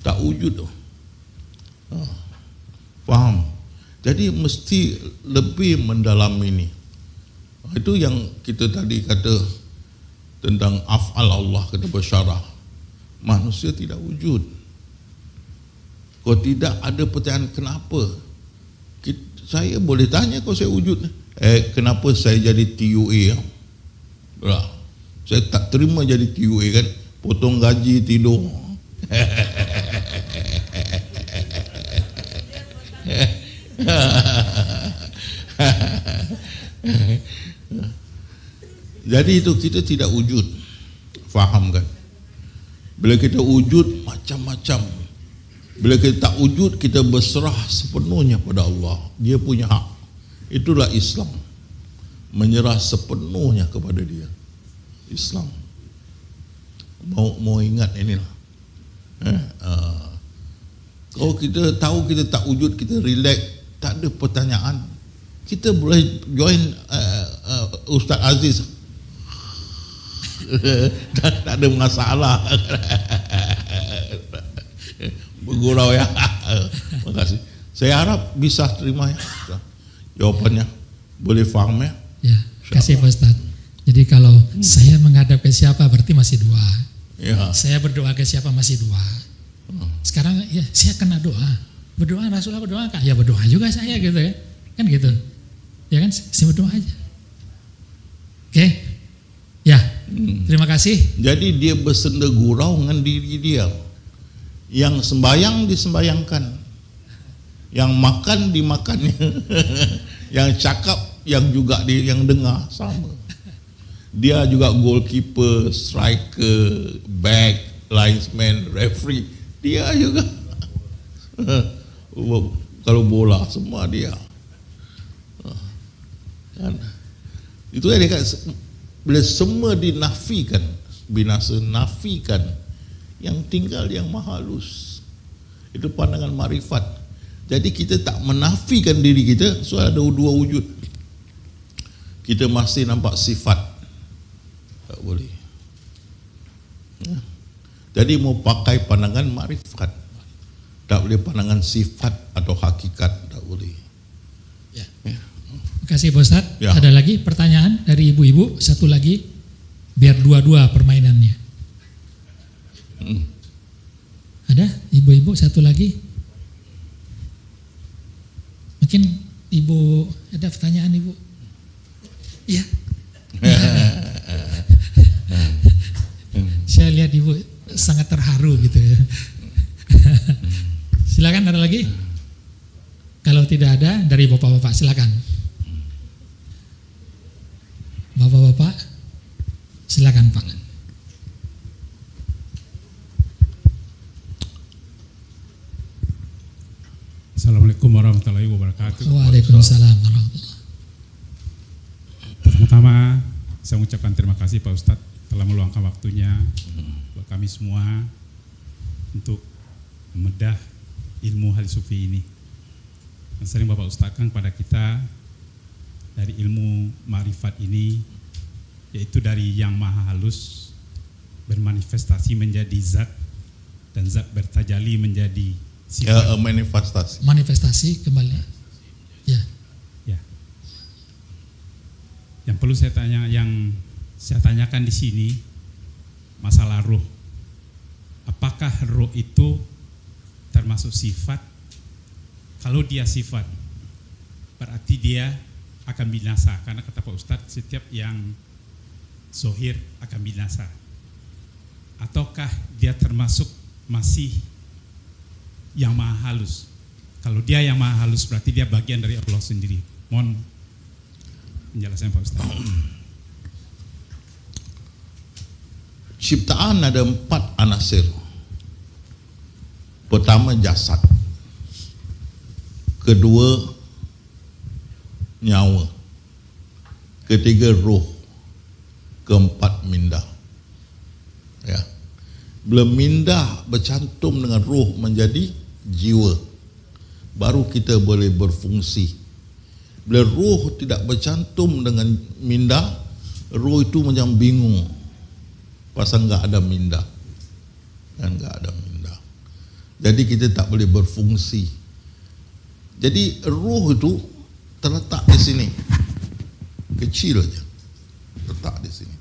Tak wujud tu. Faham? Jadi mesti lebih mendalam ini. Itu yang kita tadi kata tentang af'al Allah, kata bersyarah. Manusia tidak wujud. Kalau tidak ada pertanyaan kenapa, saya boleh tanya kalau saya wujud, kenapa saya jadi TUA? Saya tak terima jadi TUA kan, potong gaji, tidur. Jadi itu kita tidak wujud, faham kan? Bila kita wujud macam-macam. Bila kita tak wujud, kita berserah sepenuhnya pada Allah. Dia punya hak. Itulah Islam. Menyerah sepenuhnya kepada dia. Islam. Mau ingat inilah. Kalau kita tahu kita tak wujud, kita relax, tak ada pertanyaan, kita boleh join Ustaz Aziz. Tak ada masalah. Bergurau ya. Terima kasih. Saya harap bisa terima ya jawapannya. Boleh faham ya? Ya, kasih Pak Ustaz. Jadi kalau saya menghadap ke siapa berarti masih dua. Ya. Saya berdoa ke siapa masih dua. Sekarang ya saya kena doa. Berdoa Rasulullah berdoa kah? Ya berdoa juga saya gitu ya. Kan gitu. Ya kan saya berdoa aja. Oke. Ya. Terima kasih. Jadi dia bersenda gurau dengan diri dia. Yang sembayang disembayangkan, yang makan dimakannya, yang cakap yang juga yang dengar sama. Dia juga goalkeeper, striker, back, linesman, referee. Dia juga. Kalau bola semua dia. Kan? Itu yang dia kata, bila semua dinafikan, binasa nafikan, yang tinggal yang maha halus. Itu pandangan marifat. Jadi kita tak menafikan diri kita, so ada dua wujud. Kita masih nampak sifat. Tak boleh. Ya. Jadi mau pakai pandangan marifat. Tak boleh pandangan sifat atau hakikat, tak boleh. Ya. Terima kasih Pak Ustaz. Ya. Ada lagi pertanyaan dari ibu-ibu? Satu lagi, biar dua-dua permainannya. Ada ibu-ibu satu lagi? Mungkin ibu ada pertanyaan ibu? Iya. Saya lihat ibu sangat terharu gitu ya. Silakan, ada lagi? Kalau tidak ada dari bapak-bapak silakan. Bapak-bapak silakan Pak. Assalamualaikum warahmatullahi wabarakatuh. Waalaikumsalam warahmatullahi. Pertama-tama saya mengucapkan terima kasih Pak Ustadz telah meluangkan waktunya buat kami semua untuk membedah ilmu hadis sufi ini. Yang sering Bapak Ustadzkan kepada kita dari ilmu ma'rifat ini, yaitu dari yang maha halus bermanifestasi menjadi zat, dan zat bertajali menjadi sifat. Manifestasi kembali. Ya. Ya. Yang perlu saya tanya, yang saya tanyakan di sini masalah roh. Apakah roh itu termasuk sifat? Kalau dia sifat, berarti dia akan binasa, karena kata Pak Ustadz setiap yang zohir akan binasa. Ataukah dia termasuk masih yang maha halus? Kalau dia yang maha halus berarti dia bagian dari Allah sendiri. Mohon penjelasan Pak Ustaz. Ciptaan ada 4 anasir. Pertama jasad, kedua nyawa, ketiga roh, keempat minda. Ya. Bila minda bercantum dengan roh menjadi jiwa, baru kita boleh berfungsi. Bila roh tidak bercantum dengan minda, roh itu macam bingung, pasal enggak ada minda, dan enggak ada minda. Jadi kita tak boleh berfungsi. Jadi roh itu terletak di sini, kecil aja, letak di sini.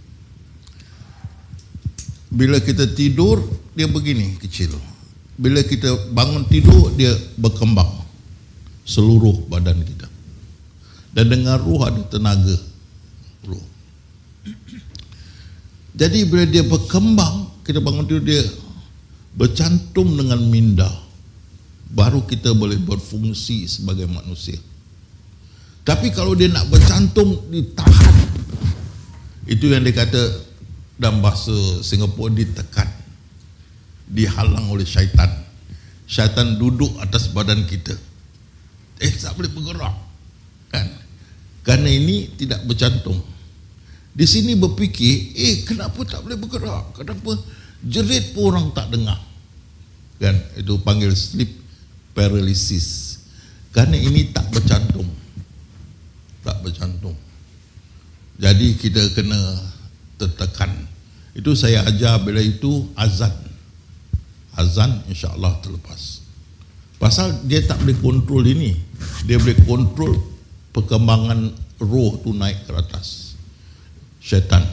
Bila kita tidur, dia begini kecil. Bila kita bangun tidur, dia berkembang seluruh badan kita. Dan dengan ruh ada tenaga ruh. Jadi bila dia berkembang, kita bangun tidur dia bercantum dengan minda, baru kita boleh berfungsi sebagai manusia. Tapi kalau dia nak bercantum, ditahan. Itu yang dikata dalam bahasa Singapura, ditekan, dihalang oleh syaitan. Syaitan duduk atas badan kita, tak boleh bergerak kan? Kerana ini tidak bercantum. Di sini berfikir, kenapa tak boleh bergerak? Kenapa jerit pun orang tak dengar? Kan? Itu panggil sleep paralysis. Kerana ini tak bercantum. Tak bercantum. Jadi kita kena tertekan. Itu saya ajar bila itu azan. Azan insya-Allah terlepas. Pasal dia tak boleh kontrol ini. Dia boleh kontrol perkembangan roh tu naik ke atas. Syaitan.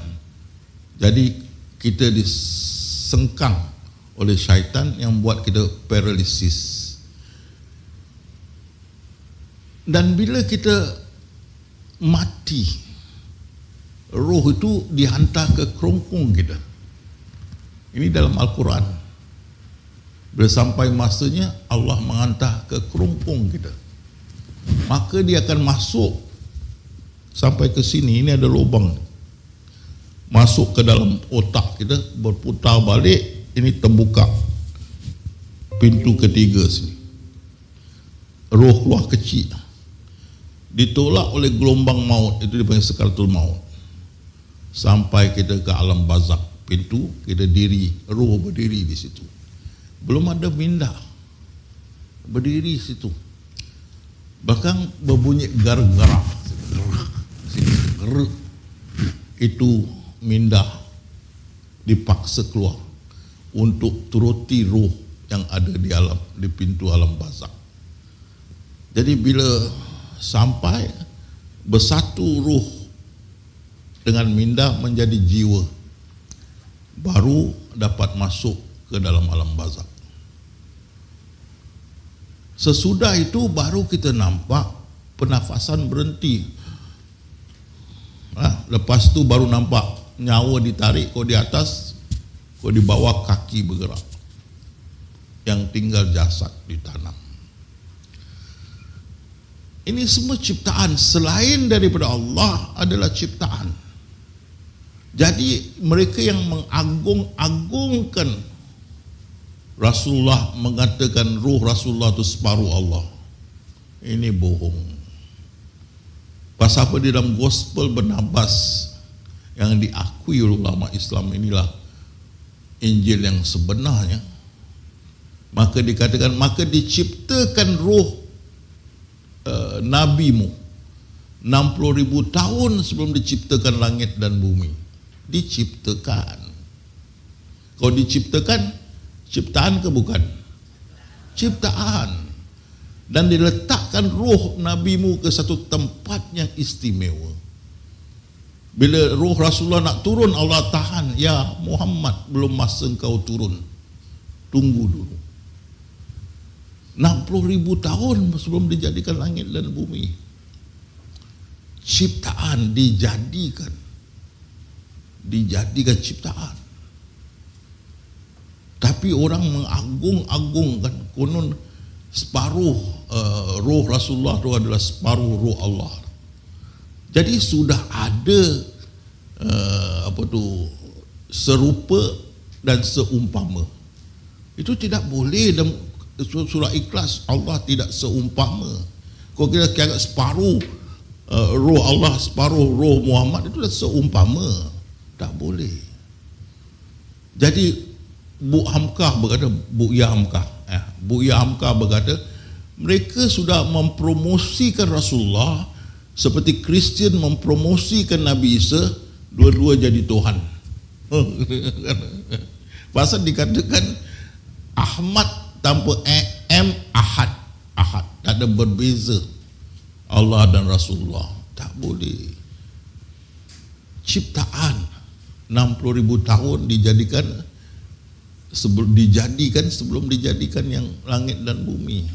Jadi kita disengkang oleh syaitan yang buat kita paralisis. Dan bila kita mati, roh itu dihantar ke kerongkong kita. Ini dalam Al-Quran. Bila sampai masanya, Allah menghantar ke kerongkong kita. Maka dia akan masuk sampai ke sini. Ini ada lubang, masuk ke dalam otak kita, berputar balik. Ini terbuka pintu ketiga sini. Roh keluar kecil, ditolak oleh gelombang maut. Itu dipanggil sakaratul maut. Sampai kita ke alam barzakh. Pintu kita diri, roh berdiri di situ. Belum ada minda, berdiri situ. Bahkan berbunyi gar-gar. Itu minda dipaksa keluar untuk turuti roh yang ada di alam, di pintu alam barzakh. Jadi bila sampai bersatu roh dengan minda menjadi jiwa, baru dapat masuk ke dalam alam barzakh. Sesudah itu baru kita nampak pernafasan berhenti. Lepas tu baru nampak nyawa ditarik, kau di atas, kau di bawah, kaki bergerak. Yang tinggal jasad di tanah. Ini semua ciptaan selain daripada Allah adalah ciptaan. Jadi mereka yang mengagung-agungkan Rasulullah, mengatakan ruh Rasulullah itu separuh Allah, ini bohong. Pasal apa? Di dalam gospel Barnabas yang diakui oleh ulama Islam, inilah Injil yang sebenarnya. Maka dikatakan, maka diciptakan ruh nabimu 60,000 tahun sebelum diciptakan langit dan bumi. Diciptakan. Kalau diciptakan, ciptaan ke bukan? Ciptaan. Dan diletakkan roh nabimu ke satu tempat yang istimewa. Bila roh Rasulullah nak turun, Allah tahan. Ya Muhammad, belum masa engkau turun, tunggu dulu. 60,000 tahun sebelum dijadikan langit dan bumi. Ciptaan dijadikan ciptaan. Tapi orang mengagung-agungkan, konon separuh roh Rasulullah itu adalah separuh roh Allah. Jadi sudah ada serupa dan seumpama. Itu tidak boleh. Dalam surah Ikhlas, Allah tidak seumpama. Kalau kita kira separuh roh Allah, separuh roh Muhammad, itu dah seumpama. Tak boleh. Jadi Bu Hamkah berkata, Buya Hamkah berkata, mereka sudah mempromosikan Rasulullah seperti Kristian mempromosikan Nabi Isa, dua-dua jadi Tuhan. Pasal dikatakan Ahmad tanpa Ahad, tak ada berbeza Allah dan Rasulullah. Tak boleh. Ciptaan 60,000 tahun dijadikan sebelum dijadikan yang langit dan bumi.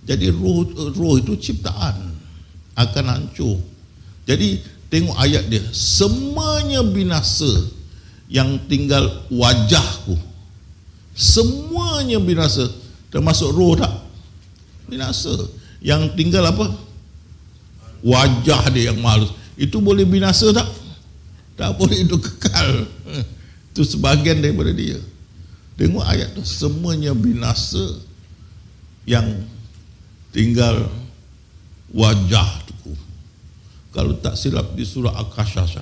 Jadi roh itu ciptaan. akan hancur. Jadi tengok ayat dia, semuanya binasa yang tinggal wajahku. Semuanya binasa, termasuk roh tak? Binasa. Yang tinggal apa? Wajah dia yang halus. Itu boleh binasa tak? Tak boleh, itu kekal. Itu sebahagian daripada dia. Tengok ayat tu, semuanya binasa yang tinggal wajahku. Kalau tak silap di surah Al-Qasas,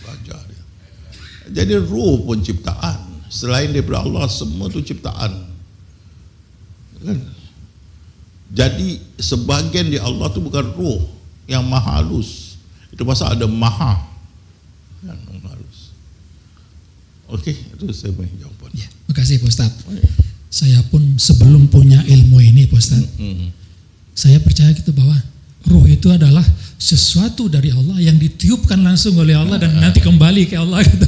wajah dia. Jadi roh pun ciptaan. Selain daripada Allah, semua tu ciptaan. Kan? Jadi sebahagian di Allah tu bukan roh yang maha halus. Itu pasal ada maha kan, halus. Okey, itu saya punya jawapan. Ya, terima kasih Pak Ustaz. Saya pun sebelum punya ilmu ini Pak Ustaz, saya percaya gitu bahwa roh itu adalah sesuatu dari Allah yang ditiupkan langsung oleh Allah dan nanti kembali ke Allah gitu.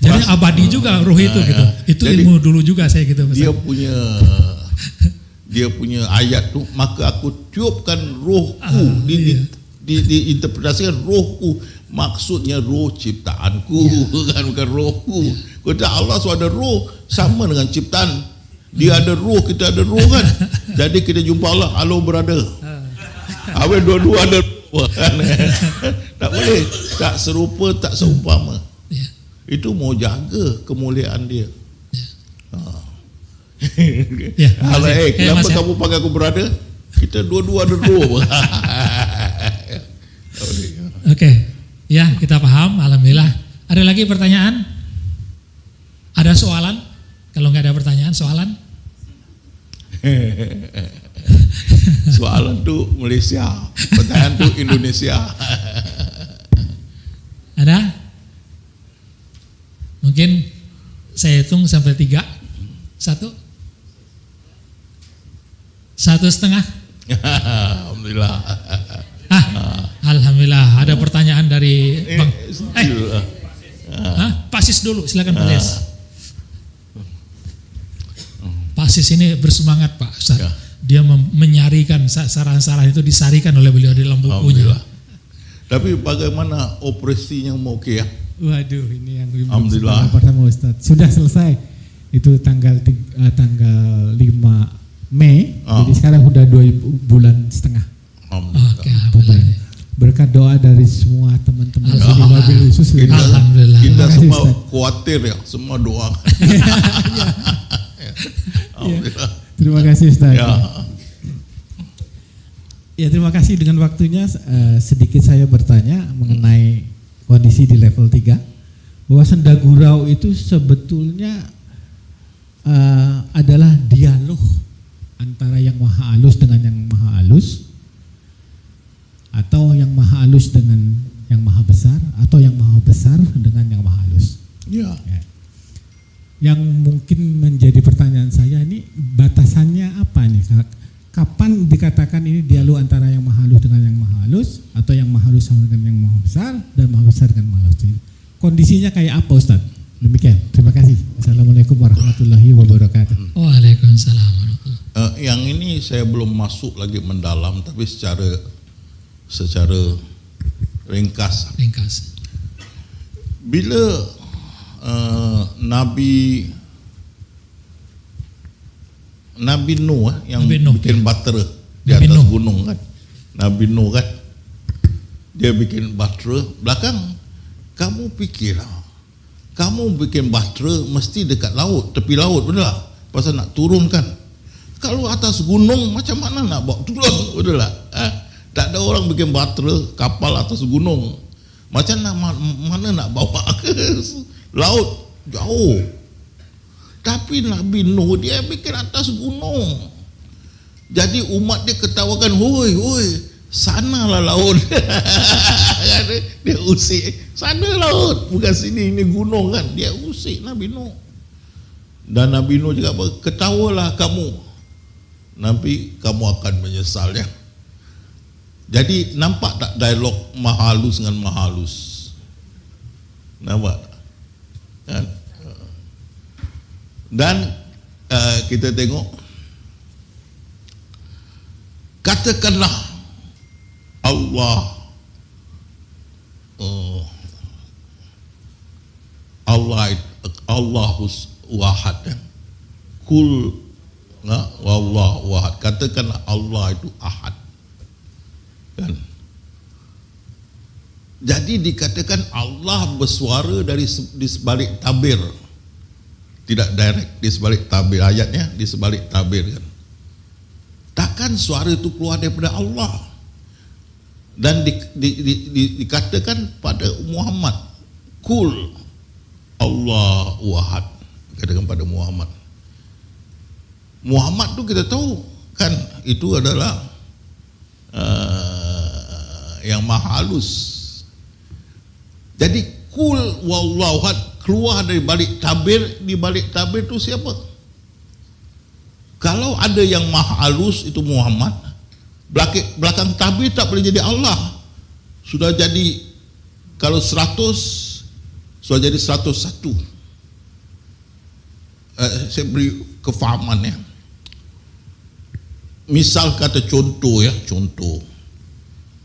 Jadi abadi juga roh itu gitu. Itu jadi, ilmu dulu juga saya gitu Pak Ustaz. Dia punya ayat tu, maka aku tiupkan rohku, diinterpretasikan rohku, maksudnya roh ciptaanku, kan, bukan rohku. Kata Allah so ada roh sama dengan ciptaan. Dia ada roh, kita ada roh kan. Jadi kita jumpa Allah, halo brother. Awak dua-dua ada roh kan. Tak boleh, tak serupa, tak seumpama. Itu mau jaga kemuliaan dia. Kalau kenapa kamu panggil aku brother? Kita dua-dua ada roh. Oke, ya kita paham. Alhamdulillah. Ada lagi pertanyaan? Ada soalan? Kalau nggak ada pertanyaan, soalan? Soalan tu Malaysia, pertanyaan tu Indonesia. Ada? Mungkin saya hitung sampai 3. 1,5. Alhamdulillah. Alhamdulillah. Ada pertanyaan dari Bang. Pasis dulu, silakan Pak Des. Pasis ini bersemangat Pak Ustaz. Dia menyarikan saran-saran itu, disarikan oleh beliau di dalam bukunya. Tapi bagaimana operasinya mau okey ya? Waduh, ini yang Alhamdulillah pertama Ustaz. Sudah selesai. Itu tanggal 5 Mei. Jadi sekarang sudah 2,5 bulan. Alhamdulillah. Berkat doa dari semua teman-teman di mobil khusus. Alhamdulillah. Kita semua khawatir ya, semua doa. Alhamdulillah. Terima kasih Ustaz. Ya, terima kasih dengan waktunya. Sedikit saya bertanya mengenai kondisi di level 3, bahwa senda gurau itu sebetulnya adalah dialog antara yang maha halus dengan yang maha halus, atau yang maha halus dengan yang maha besar, atau yang maha besar dengan yang maha halus. Ya. Yang mungkin menjadi pertanyaan saya ini, batasannya apa nih? Kapan dikatakan ini dialog antara yang maha halus dengan yang maha halus, atau yang maha halus dengan yang maha besar, dan maha besar dengan maha halus? Kondisinya kayak apa Ustaz? Demikian, terima kasih. Assalamualaikum warahmatullahi wabarakatuh. Waalaikumsalam. Yang ini saya belum masuk lagi mendalam, tapi secara ringkas. Bila Nabi Nuh yang bikin bahtera di atas gunung kan, Nabi Nuh kan, dia bikin bahtera. Belakang kamu fikir, kamu bikin bahtera mesti dekat laut, tepi laut, betul tak? Pasal nak turun kan. Kalau atas gunung macam mana nak bawa turun, betul tak? Tak ada orang bikin bahtera kapal atas gunung. Macam mana nak bawa ke laut, jauh. Tapi Nabi Nuh dia bikin atas gunung. Jadi umat dia ketawakan, hoi, sanalah laut. Dia usik, sana laut, bukan sini, ini gunung kan. Dia usik Nabi Nuh. Dan Nabi Nuh juga apa? Ketawalah kamu, nanti kamu akan menyesal ya. Jadi nampak tak dialog maha halus dengan maha halus? Nampak kan? Dan kita tengok katakanlah Allahus wahad, kul wallahu wahad, katakanlah Allah itu ahad, kan? Jadi dikatakan Allah bersuara di sebalik tabir, tidak direct di sebalik tabir, ayatnya di sebalik tabir, kan? Takkan suara itu keluar daripada Allah. Dan dikatakan pada Muhammad, kul Allah wahad, dikatakan pada Muhammad. Muhammad tu kita tahu kan itu adalah yang maha halus. Jadi kul wallahu ahad keluar dari balik tabir, di balik tabir tu siapa? Kalau ada yang maha halus itu Muhammad, belakang tabir tak boleh jadi Allah. Sudah jadi, kalau 100 sudah jadi 101. Saya beri kefahaman ya. Misal kata contoh ya, contoh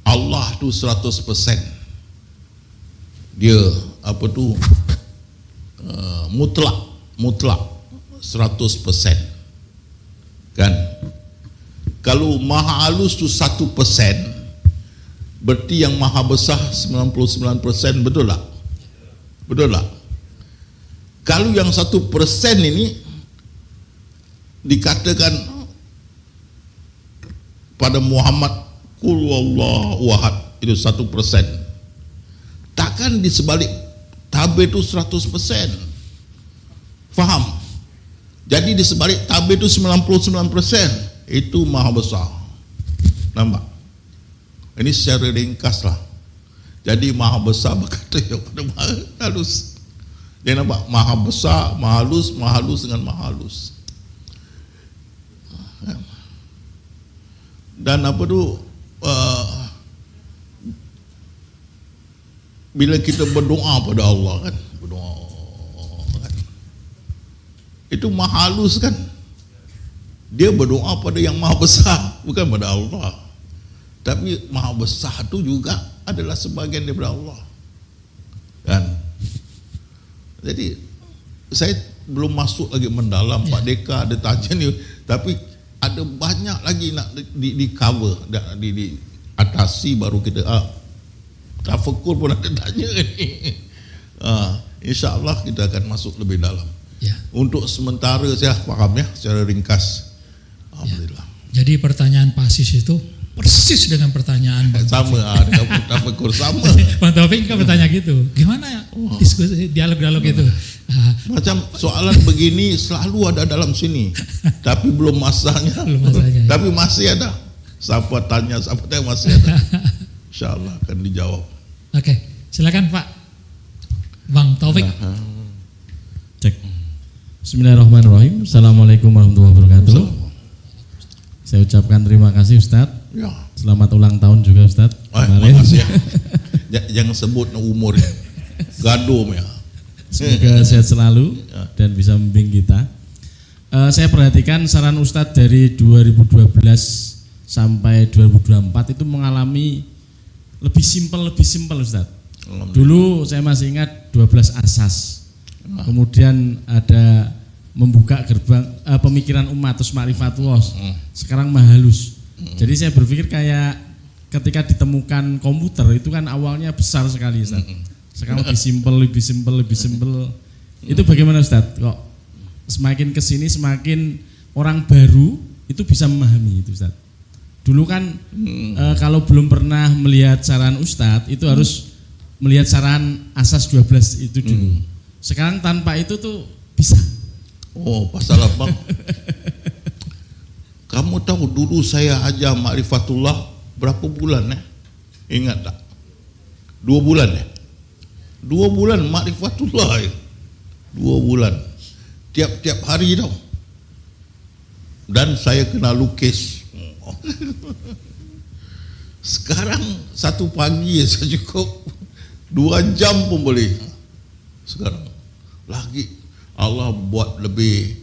Allah tu 100%. Dia apa tu mutlak 100%. Kan? Kalau maha halus tu 1%, berarti yang maha besar 99%, betul tak? Betul tak? Kalau yang 1% ini dikatakan pada Muhammad kul wallahu ahad, itu 1%. Takkan di sebalik tabir itu 100%. Faham? Jadi di sebalik tabir itu 99%, itu maha besar. Nampak? Ini secara ringkas lah. Jadi maha besar berkata kepada maha halus. Dia nampak maha besar, maha halus dengan maha halus. Dan apa tu, bila kita berdoa pada Allah kan, berdoa kan, itu maha halus kan. Dia berdoa pada yang maha besar, bukan pada Allah. Tapi maha besar tu juga adalah sebahagian daripada Allah, kan? Jadi saya belum masuk lagi mendalam. Pak Deka ada tanya ni, tapi ada banyak lagi nak di cover, di atasi, baru kita tafakur pun ada tanya ni. InsyaAllah kita akan masuk lebih dalam. Ya. Untuk sementara saya faham ya, secara ringkas. Alhamdulillah. Ya. Jadi pertanyaan Pak Asis itu persis dengan pertanyaan Bang sama, tafakur sama. Bang Taufik kan bertanya gitu, gimana diskusi dialog-dialog itu? Macam soalan begini selalu ada dalam sini, tapi belum masanya. Tapi masih ada. Siapa tanya masih ada. InsyaAllah akan dijawab. Oke, silakan Pak Bang Taufik. Cek. Bismillahirrahmanirrahim. Assalamualaikum warahmatullahi wabarakatuh. Saya ucapkan terima kasih Ustadz. Ya. Selamat ulang tahun juga Ustadz. Makasih ya. Jangan sebut umur ya. Gadom ya. Semoga sehat selalu dan bisa membimbing kita. Saya perhatikan saran Ustadz dari 2012 sampai 2024 itu mengalami lebih simpel Ustadz. Dulu saya masih ingat 12 asas. Kemudian ada membuka gerbang pemikiran umat, terus ma'rifatullah. Sekarang mahalus. Jadi saya berpikir kayak ketika ditemukan komputer itu kan awalnya besar sekali Ustaz. Sekarang lebih simpel. Itu bagaimana Ustaz? Kok semakin kesini semakin orang baru itu bisa memahami itu Ustaz. Dulu kan kalau belum pernah melihat saran Ustaz itu harus melihat saran asas 12 itu dulu. Sekarang tanpa itu tuh bisa. Oh, pasal apa? Kamu tahu dulu saya ajar ma'rifatullah berapa bulan Ingat tak? 2 bulan 2 bulan ma'rifatullah 2 bulan. Tiap-tiap hari tau. Dan saya kena lukis. Sekarang 1 pagi saya cukup 2 jam pun boleh. Sekarang lagi Allah buat lebih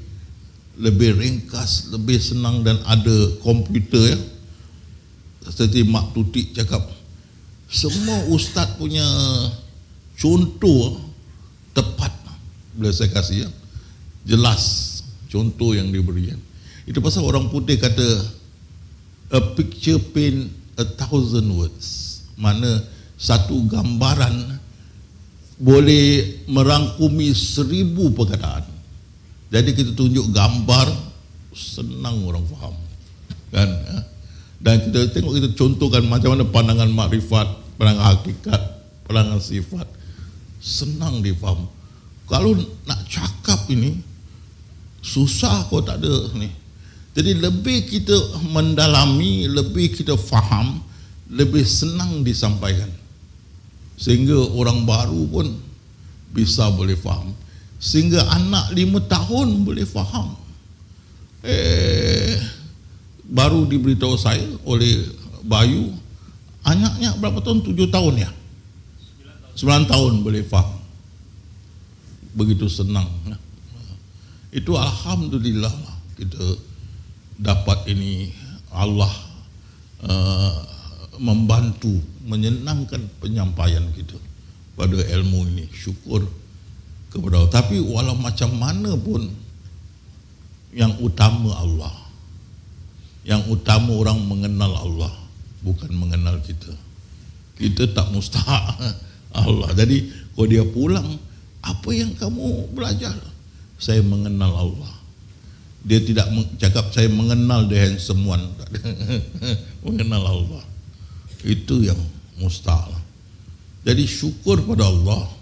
ringkas, lebih senang, dan ada komputer ya. seperti Mak Tutik cakap, semua ustaz punya contoh tepat bila saya kasih jelas contoh yang diberikan. Itu pasal orang putih kata a picture paint 1,000 words. Mana satu gambaran boleh merangkumi 1,000 perkataan. Jadi kita tunjuk gambar, senang orang faham, kan? Dan kita tengok, kita contohkan macam mana pandangan makrifat, pandangan hakikat, pandangan sifat, senang difaham. Kalau nak cakap ini susah, kau tak ada ni. Jadi lebih kita mendalami, lebih kita faham, lebih senang disampaikan, sehingga orang baru pun bisa boleh faham, sehingga anak 5 tahun boleh faham. Baru diberitahu saya oleh Bayu, anaknya berapa tahun? 7 tahun ya? 9 tahun boleh faham. Begitu senang. Itu alhamdulillah kita dapat ini. Allah membantu, menyenangkan penyampaian kita pada ilmu ini. Syukur kepada Allah. Tapi walau macam mana pun, yang utama Allah. Yang utama orang mengenal Allah, bukan mengenal kita. Kita tak mustahak Allah. Jadi kalau dia pulang, apa yang kamu belajar? Saya mengenal Allah. Dia tidak cakap saya mengenal the handsome one. Mengenal Allah. Itu yang mustahil. Jadi syukur pada Allah.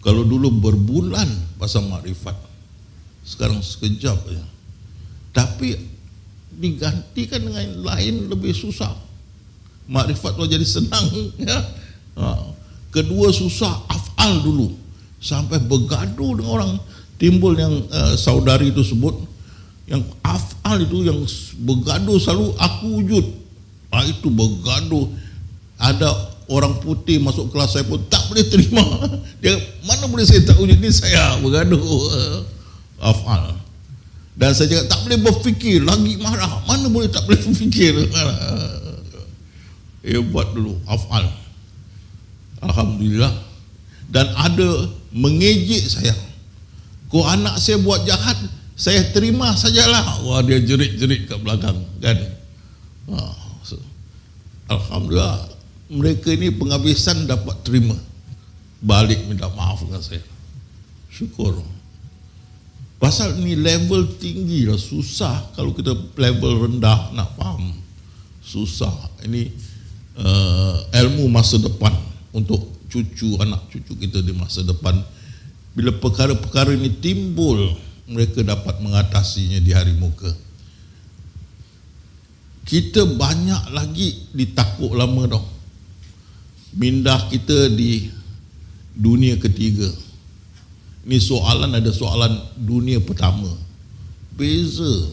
Kalau dulu berbulan pasal makrifat, sekarang sekejap saja. Tapi digantikan dengan lain lebih susah. Makrifat tu jadi senang, ya. Kedua susah af'al dulu, sampai bergaduh dengan orang. Timbul yang saudari itu sebut, yang af'al itu yang bergaduh selalu aku wujud. Itu bergaduh. Ada orang putih masuk kelas saya pun tak boleh terima. Dia, mana boleh saya tak wujud ni, saya bergaduh af'al. Dan saya cakap tak boleh berfikir, lagi marah. Mana boleh tak boleh berfikir. Buat dulu af'al. Alhamdulillah. Dan ada mengejek saya, kau anak saya buat jahat, saya terima sajalah. Wah, dia jerit-jerit kat belakang, kan? Alhamdulillah, mereka ini penghabisan dapat terima, balik minta maaf dengan saya. Syukur. Pasal ni level tinggi lah, susah kalau kita level rendah nak faham. Susah. Ini ilmu masa depan untuk cucu, anak cucu kita di masa depan. Bila perkara-perkara ini timbul, mereka dapat mengatasinya di hari muka. Kita banyak lagi ditakut lama dah. Mindah kita di dunia ketiga. Ini soalan, ada soalan dunia pertama. Beza.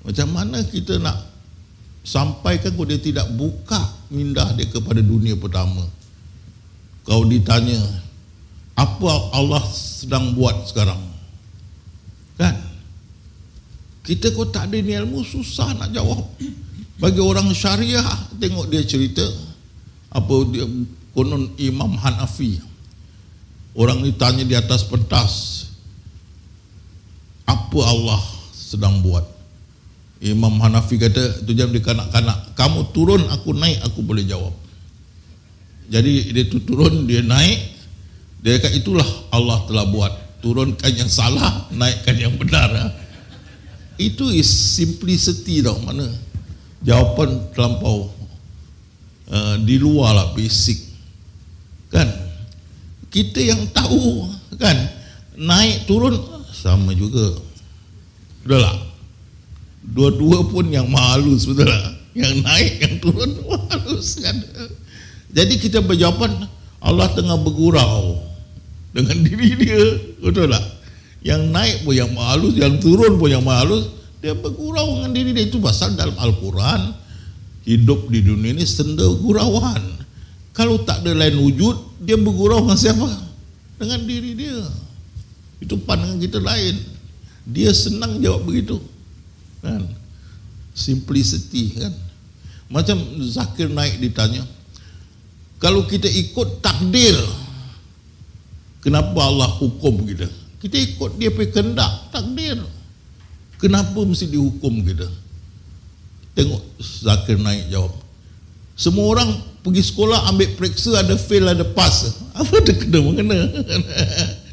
Macam mana kita nak sampaikan kalau dia tidak buka mindah dia kepada dunia pertama? Kau ditanya, apa Allah sedang buat sekarang? Kan? Kita kau tak ada ni ilmu, susah nak jawab. Bagi orang syariah, tengok dia cerita, apa dia konon Imam Hanafi. Orang ni tanya di atas pentas, apa Allah sedang buat? Imam Hanafi kata, tu jam dia kanak-kanak, kamu turun, aku naik, aku boleh jawab. Jadi dia turun, dia naik, dia kata itulah Allah telah buat. Turunkan yang salah, naikkan yang benar. Itu is simplicity tau, mana jawapan terlampau di luar lah basic, kan? Kita yang tahu, kan, naik turun sama juga, sudahlah. Dua-dua pun yang halus, sudahlah. Yang naik, yang turun halus, kan? Jadi kita berjawapan Allah tengah bergurau dengan diri dia, betul tak? Yang naik pun yang halus, yang turun pun yang halus, dia bergurau dengan diri dia. Itu pasal dalam Al-Quran, hidup di dunia ini senda gurauan. Kalau tak ada lain wujud, dia bergurau dengan siapa? Dengan diri dia. Itu pandangan kita lain. Dia senang jawab begitu, kan? Simplicity kan. Macam Zakir Naik ditanya, kalau kita ikut takdir, kenapa Allah hukum kita? Kita ikut dia punya kehendak, takdir. Kenapa mesti dihukum kita? Tengok Zakir Naik jawab, semua orang pergi sekolah ambil periksa, ada fail ada pass. Apa ada kena-mengena?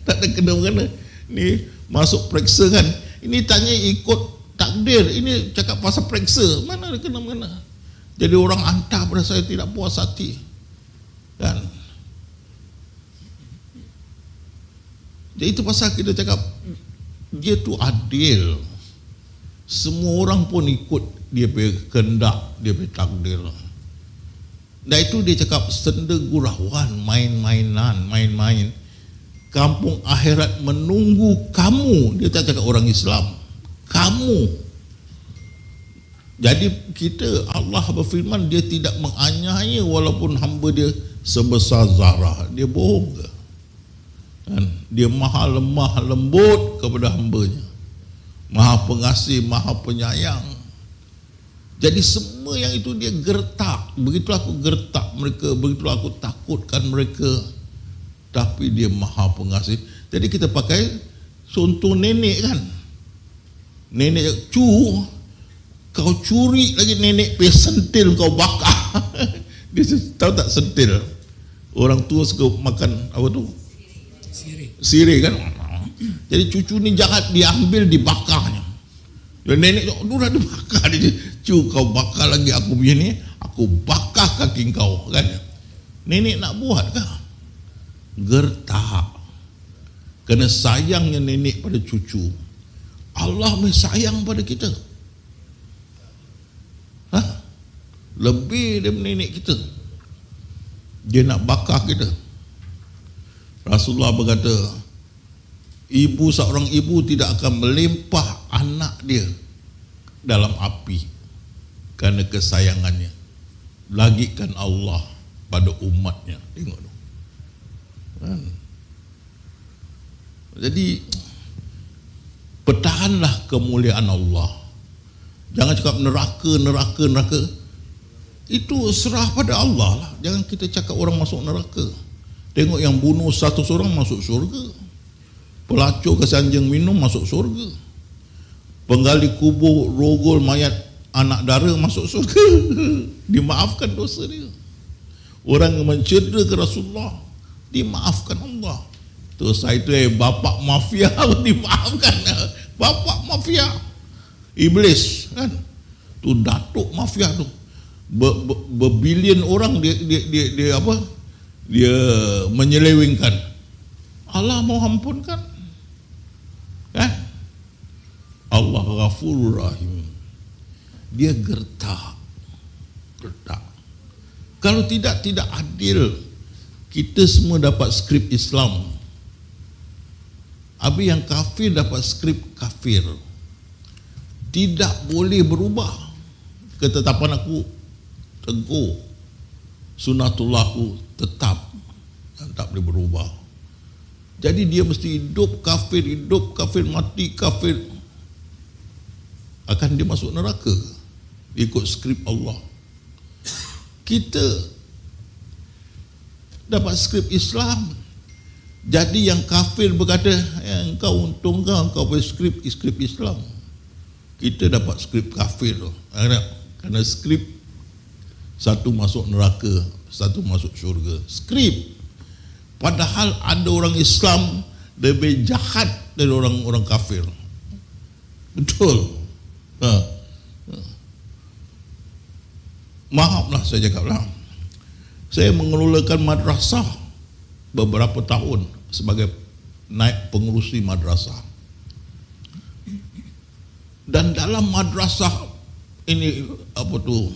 Tak ada kena-mengena. Ni masuk periksa kan, ini tanya ikut takdir, ini cakap pasal periksa, mana ada kena-mengena? Jadi orang hantar pada saya tidak puas hati kan. Jadi itu pasal kita cakap dia tu adil, semua orang pun ikut dia punya kehendak, dia punya takdir. Dan itu dia cakap senda gurauan, main-mainan, main-main. Kampung akhirat menunggu kamu. Dia tak cakap orang Islam, kamu. Jadi kita, Allah berfirman, dia tidak menganiaya walaupun hamba dia sebesar zarah. Dia bohong ke? Kan? Dia maha lemah lembut kepada hambanya, maha pengasih, maha penyayang. Jadi semua yang itu dia gertak. Begitulah aku gertak mereka, begitulah aku takutkan mereka. Tapi dia maha pengasih. Jadi kita pakai contoh nenek kan. Nenek cu, kau curi lagi nenek pergi sentil kau bakar. Dia tahu tak sentil? Orang tua suka makan apa tu? Sirih kan. Jadi cucu ni jahat, diambil dibakarnya. Dan nenek dah dibakar dia. Cu, kau bakar lagi aku punya ni, aku bakar kaki kau kan. Nenek nak buat kah? Gertak. Kerana sayangnya nenek pada cucu, Allah sayang pada kita. Lebih daripada nenek kita. Dia nak bakar kita. Rasulullah berkata, seorang ibu tidak akan melempah anak dia dalam api kerana kesayangannya. Lagikan Allah pada umatnya. Tengok tu kan? Jadi pertahanlah kemuliaan Allah. Jangan cakap neraka. Itu serah pada Allah lah. Jangan kita cakap orang masuk neraka. Tengok yang bunuh 100 orang masuk syurga, pelacur kasi anjing minum masuk syurga, penggali kubur rogol mayat anak dara masuk syurga. Dimaafkan dosa dia. Orang yang mencedera ke Rasulullah dimaafkan Allah. Terus saya tu bapak mafia dimaafkan. Bapak mafia iblis kan. Tu datuk mafia tu. Berbilion orang dia apa? Dia menyelewengkan. Allah mau ampunkan. Kan? Allah Ghafurur Rahim. Dia gertak. Kalau tidak adil. Kita semua dapat skrip Islam. Habis yang kafir dapat skrip kafir. Tidak boleh berubah. Ketetapan aku teguh. Sunnatullahku tetap. Tak boleh berubah. Jadi dia mesti hidup kafir, mati kafir. Akan dia masuk neraka ikut skrip Allah. Kita dapat skrip Islam. Jadi yang kafir berkata, engkau untung kau boleh skrip Islam. Kita dapat skrip kafir. Kerana skrip satu masuk neraka, satu masuk syurga. Skrip. Padahal ada orang Islam lebih jahat dari orang kafir. Betul. Maaflah saya cakaplah. Saya mengelolakan madrasah beberapa tahun sebagai naib pengurusi madrasah. Dan dalam madrasah ini apa tu?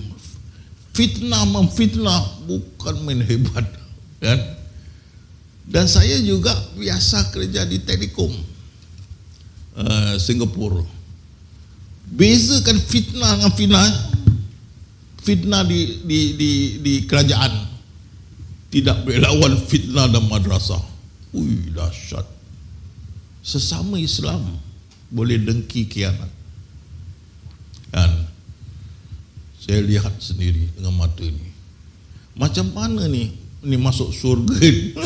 Fitnah memfitnah bukan main hebat, kan? Dan saya juga biasa kerja di Telekom Singapura. Bezakan fitnah dengan fitnah di kerajaan. Tidak boleh lawan fitnah dan madrasah. Ui, dahsyat. Sesama Islam boleh dengki khianat. Kan? Saya lihat sendiri dengan mata ni. Macam mana ni masuk surga ni?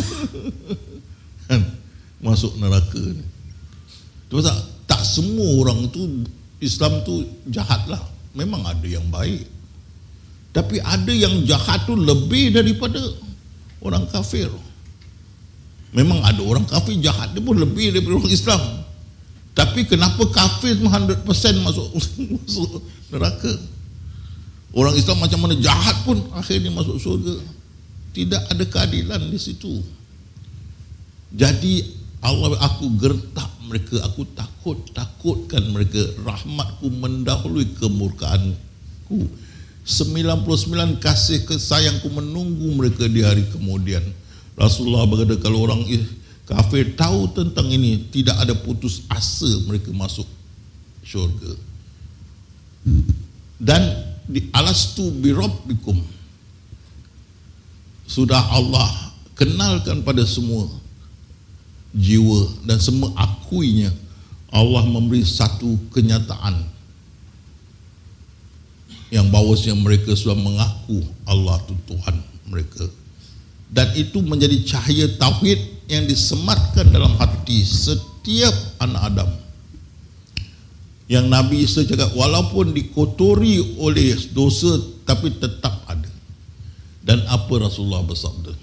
Masuk neraka ni. Tu tak semua orang tu Islam tu jahat lah. Memang ada yang baik. Tapi ada yang jahat tu lebih daripada orang kafir. Memang ada orang kafir jahat dia pun lebih daripada orang Islam. Tapi kenapa kafir 100% masuk neraka? Orang Islam macam mana jahat pun akhirnya masuk surga. Tidak ada keadilan di situ. Jadi Allah, aku gertak mereka, aku takutkan mereka. Rahmatku mendahului kemurkaanku. 99 kasih sayangku menunggu mereka di hari kemudian. Rasulullah berkata, kalau orang kafir tahu tentang ini, tidak ada putus asa mereka masuk syurga. Dan di alastu bi rabbikum, sudah Allah kenalkan pada semua jiwa dan semua akuinya. Allah memberi satu kenyataan yang bahawasanya mereka sudah mengaku Allah itu Tuhan mereka, dan itu menjadi cahaya tauhid yang disematkan dalam hati setiap anak Adam. Yang Nabi Isa cakap, walaupun dikotori oleh dosa tapi tetap ada. Dan apa Rasulullah bersabda?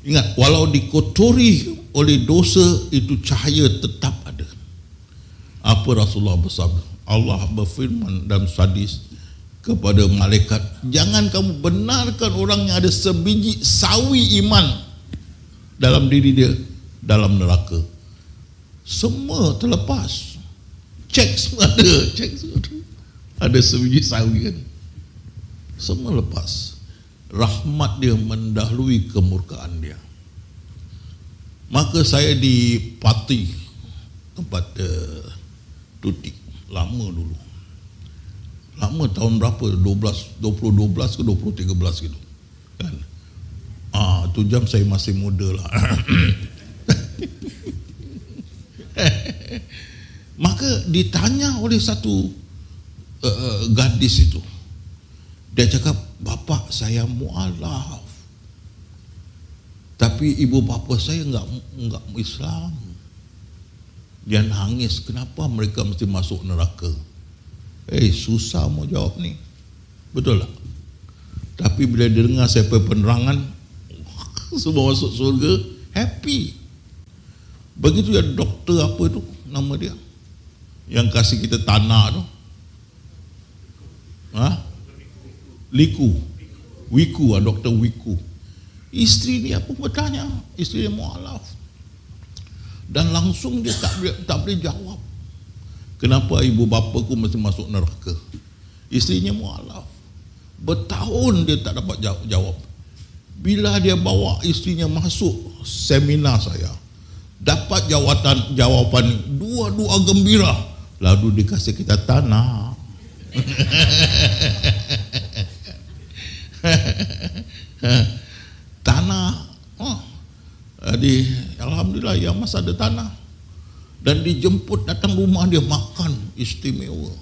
Ingat, walau dikotori oleh dosa, itu cahaya tetap ada. Apa Rasulullah bersabda? Allah berfirman dalam hadis kepada malaikat, jangan kamu benarkan orang yang ada sebiji sawi iman dalam diri dia dalam neraka. Semua terlepas. Cek semua ada, ada sebiji sawi kan. Semua lepas. Rahmat dia mendahului kemurkaan dia. Maka saya di Pati, tempat Tutik, lama dulu. Lama tahun berapa? 2012 ke 2013 gitu. Kan? Tu jam saya masih muda lah. Maka ditanya oleh satu gadis itu. Dia cakap, bapak saya mu'alaf, tapi ibu bapa saya enggak Islam. Dia nangis, kenapa mereka mesti masuk neraka? Susah mau jawab ni. Betul tak? Tapi bila dia dengar saya penerangan, semua masuk surga, happy. Begitu ya doktor apa tu nama dia, yang kasih kita tanah tu, Wiku, Dr. Wiku. Isteri dia pun bertanya, isteri dia mu'alaf, dan langsung dia tak boleh jawab. Kenapa ibu bapaku mesti masuk neraka? Isterinya mu'alaf. Bertahun dia tak dapat jawab. Bila dia bawa isterinya masuk seminar saya, dapat jawapan dua gembira. Lalu dikasih kita tanah. Tanah. Jadi alhamdulillah ya Mas ada tanah. Dan dijemput datang rumah dia makan istimewa.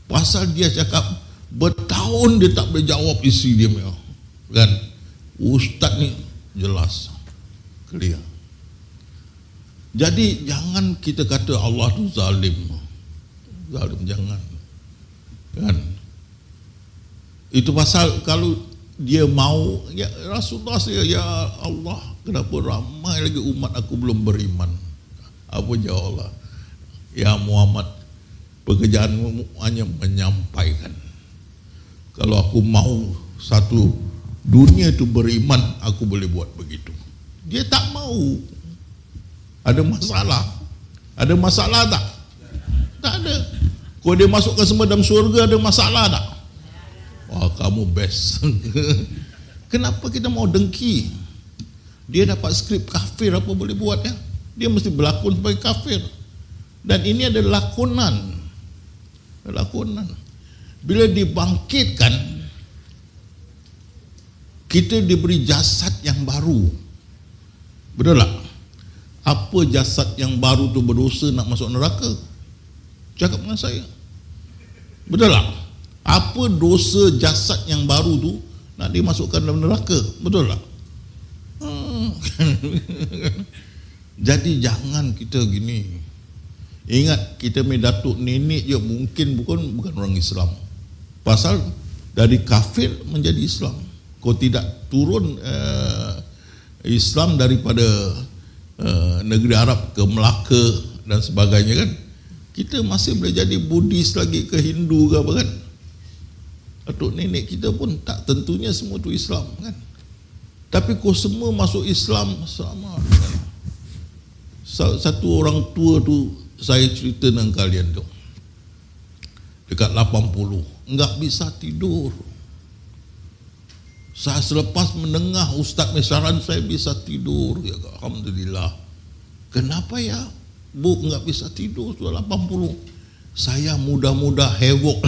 Pasal dia cakap bertahun dia tak boleh jawab isi dia kan. Ustaz ni jelas clear. Jadi jangan kita kata Allah tu zalim. Zalim jangan. Kan? Itu pasal kalau dia mau, ya Rasulullah saya, ya Allah, kenapa ramai lagi umat aku belum beriman? Apa jawab Allah? Ya Muhammad, pekerjaanmu hanya menyampaikan. Kalau aku mau satu dunia itu beriman, aku boleh buat begitu. Dia tak mau. Ada masalah? Ada masalah tak? Tak ada. Kalau dia masukkan semua dalam syurga, ada masalah tak? Wah, kamu best. Kenapa kita mau dengki? Dia dapat skrip kafir, apa boleh buat ya? Dia mesti berlakon sebagai kafir. Dan ini ada lakonan. Lakonan. Bila dibangkitkan, kita diberi jasad yang baru. Betul tak? Apa jasad yang baru tu berdosa nak masuk neraka? Cakap dengan saya. Betul tak? Apa dosa jasad yang baru tu nak dimasukkan dalam neraka? Betul tak? Jadi jangan kita gini. Ingat, kita main datuk nenek je mungkin bukan orang Islam. Pasal dari kafir menjadi Islam. Kau tidak turun Islam daripada negeri Arab ke Melaka dan sebagainya kan. Kita masih boleh jadi Buddhis lagi ke Hindu ke apa kan. Datuk nenek kita pun tak tentunya semua tu Islam kan. Tapi kau semua masuk Islam sama kan. Satu orang tua tu saya cerita dengan kalian tu, dekat 80 enggak bisa tidur. Saya selepas mendengar Ustaz Mesaran saya bisa tidur ya, alhamdulillah. Kenapa ya Bu enggak bisa tidur sudah 80? Saya muda-muda hewok.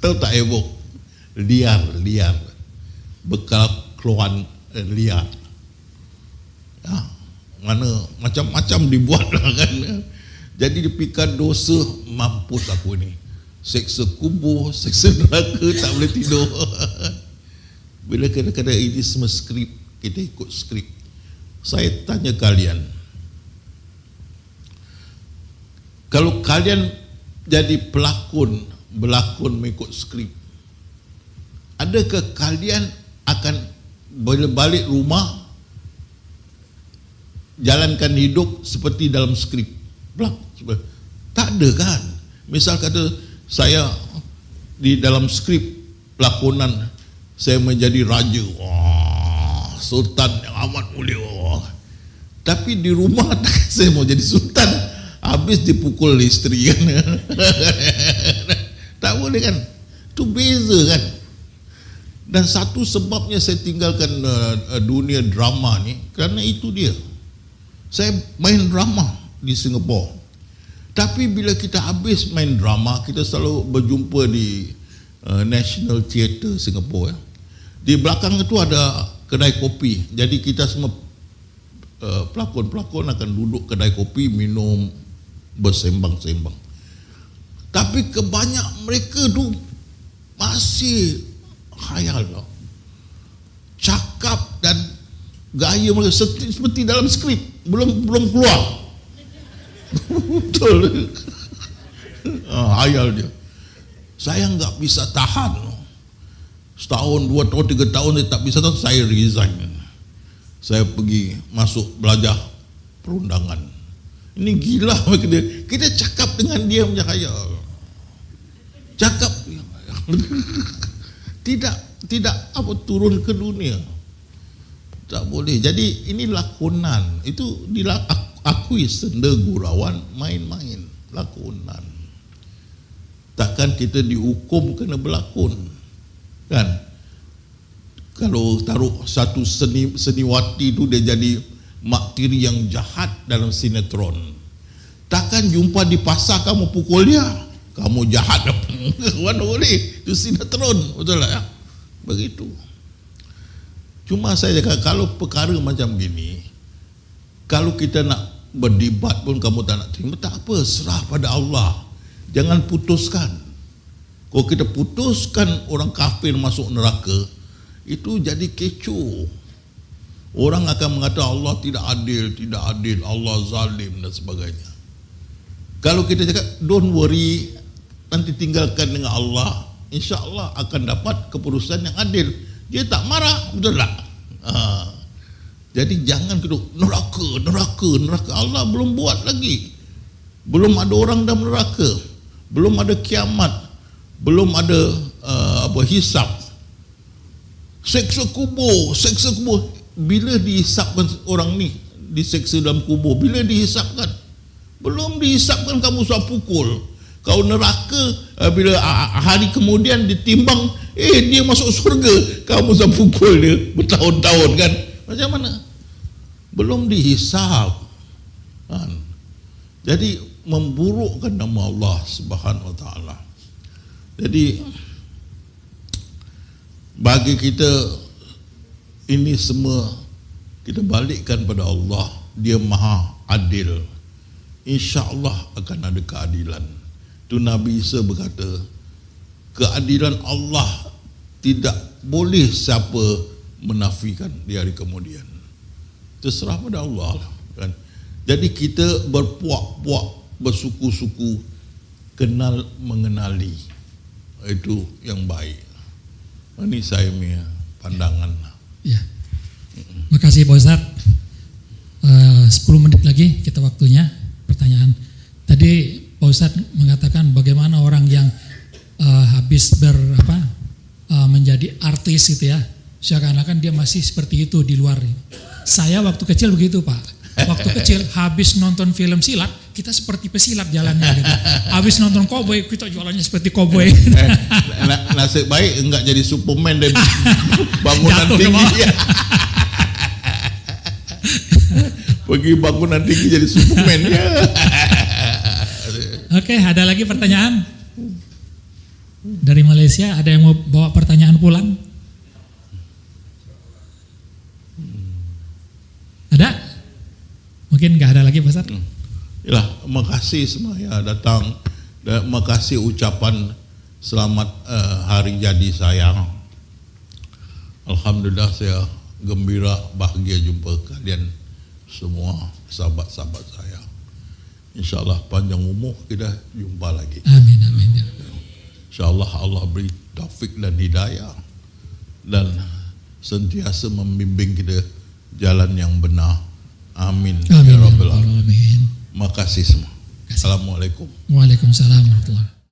Tahu tak hewok? Liar bekal keluhan liar ya, mana macam-macam dibuat kan. Jadi dipikir dosa, mampus aku ni. Seksa kubur, seksa neraka, tak boleh tidur. Bila kadang-kadang ini semua skrip, kita ikut skrip. Saya tanya kalian, kalau kalian jadi pelakon, berlakon mengikut skrip, adakah kalian akan balik rumah jalankan hidup seperti dalam skrip? Tak ada kan. Misal kata saya di dalam skrip pelakonan saya menjadi raja, sultan yang amat mulia, tapi di rumah saya mau jadi sultan, habis dipukul isteri kan. Tak boleh kan. Itu beza kan. Dan satu sebabnya saya tinggalkan dunia drama ni kerana itu dia. Saya main drama di Singapura. Tapi bila kita habis main drama, kita selalu berjumpa di National Theatre Singapura. Di belakang itu ada kedai kopi. Jadi kita semua pelakon-pelakon akan duduk kedai kopi, minum, bersembang-sembang. Tapi kebanyak mereka tu masih khayal tau. Cakap dan gaya mereka seperti dalam skrip, belum keluar. Betul. Hayal dia. Saya enggak bisa tahan. Setahun, 2 tahun, 3 tahun saya tak bisa tahan, saya resign. Saya pergi masuk belajar perundangan. Ini gila mereka dia. Kita cakap dengan dia macam khayal. Cakap tidak apa turun ke dunia. Tak boleh. Jadi ini lakonan. Itu akui senda gurauan, main-main, lakonan. Takkan kita dihukum kena berlakon kan. Kalau taruh satu seniwati tu dia jadi mak tiri yang jahat dalam sinetron, takkan jumpa di pasar kamu pukul dia, kamu jahat. Mana boleh, itu sinetron, betul tak ya? Begitu. Cuma saya cakap, kalau perkara macam gini, kalau kita nak berdebat pun kamu tak nak terima, tak apa, serah pada Allah. Jangan putuskan. Kalau kita putuskan orang kafir masuk neraka, itu jadi kecoh. Orang akan mengatakan Allah tidak adil, Allah zalim dan sebagainya. Kalau kita cakap don't worry, nanti tinggalkan dengan Allah, insya-Allah akan dapat keputusan yang adil. Dia tak marah, betul tak? Jadi jangan keduk neraka. Allah belum buat lagi. Belum ada orang dalam neraka. Belum ada kiamat. Belum ada hisab. Seksa kubur. Bila dihisapkan orang ni, diseksa dalam kubur, bila dihisapkan? Belum dihisapkan, kamu sudah pukul. Kau neraka, bila hari kemudian ditimbang, dia masuk surga, kamu sudah pukul dia bertahun-tahun kan. Macam mana? Belum dihisap kan? Jadi memburukkan nama Allah Subhanahu Wa Taala. Jadi bagi kita ini semua kita balikkan pada Allah. Dia Maha Adil. InsyaAllah akan ada keadilan. Tu Nabi Isa berkata, keadilan Allah tidak boleh siapa menafikan di hari kemudian. Terserah pada Allah lah, kan. Jadi kita berpuak-puak, bersuku-suku, kenal mengenali, itu yang baik. Ini saya punya pandangan. Ya. Makasih Pak Ustadz. 10 menit lagi kita waktunya pertanyaan. Tadi Pak Ustadz mengatakan bagaimana orang yang habis menjadi artis gitu ya, seakan-akan dia masih seperti itu di luar. Saya waktu kecil begitu Pak. Waktu kecil habis nonton film silat, kita seperti pesilat jalannya gitu. Habis nonton koboi, kita jalannya seperti koboi. Nasib baik enggak jadi Superman dan bangunan Jatuh tinggi. Pergi bangunan tinggi jadi Superman ya. Oke, ada lagi pertanyaan? Dari Malaysia, ada yang mau bawa pertanyaan pulang? Ada? Mungkin nggak ada lagi Pak Ustadz? Yalah, makasih semua ya datang. Dan makasih ucapan selamat hari jadi saya. Alhamdulillah saya gembira, bahagia jumpa kalian semua sahabat-sahabat saya. InsyaAllah panjang umur kita jumpa lagi. Amin, amin. InsyaAllah Allah beri taufik dan hidayah dan sentiasa membimbing kita jalan yang benar. Amin. Amin Ya Rabbal Alamin. Amin. Makasih semua. Assalamualaikum. Waalaikumsalam warahmatullahi wabarakatuh.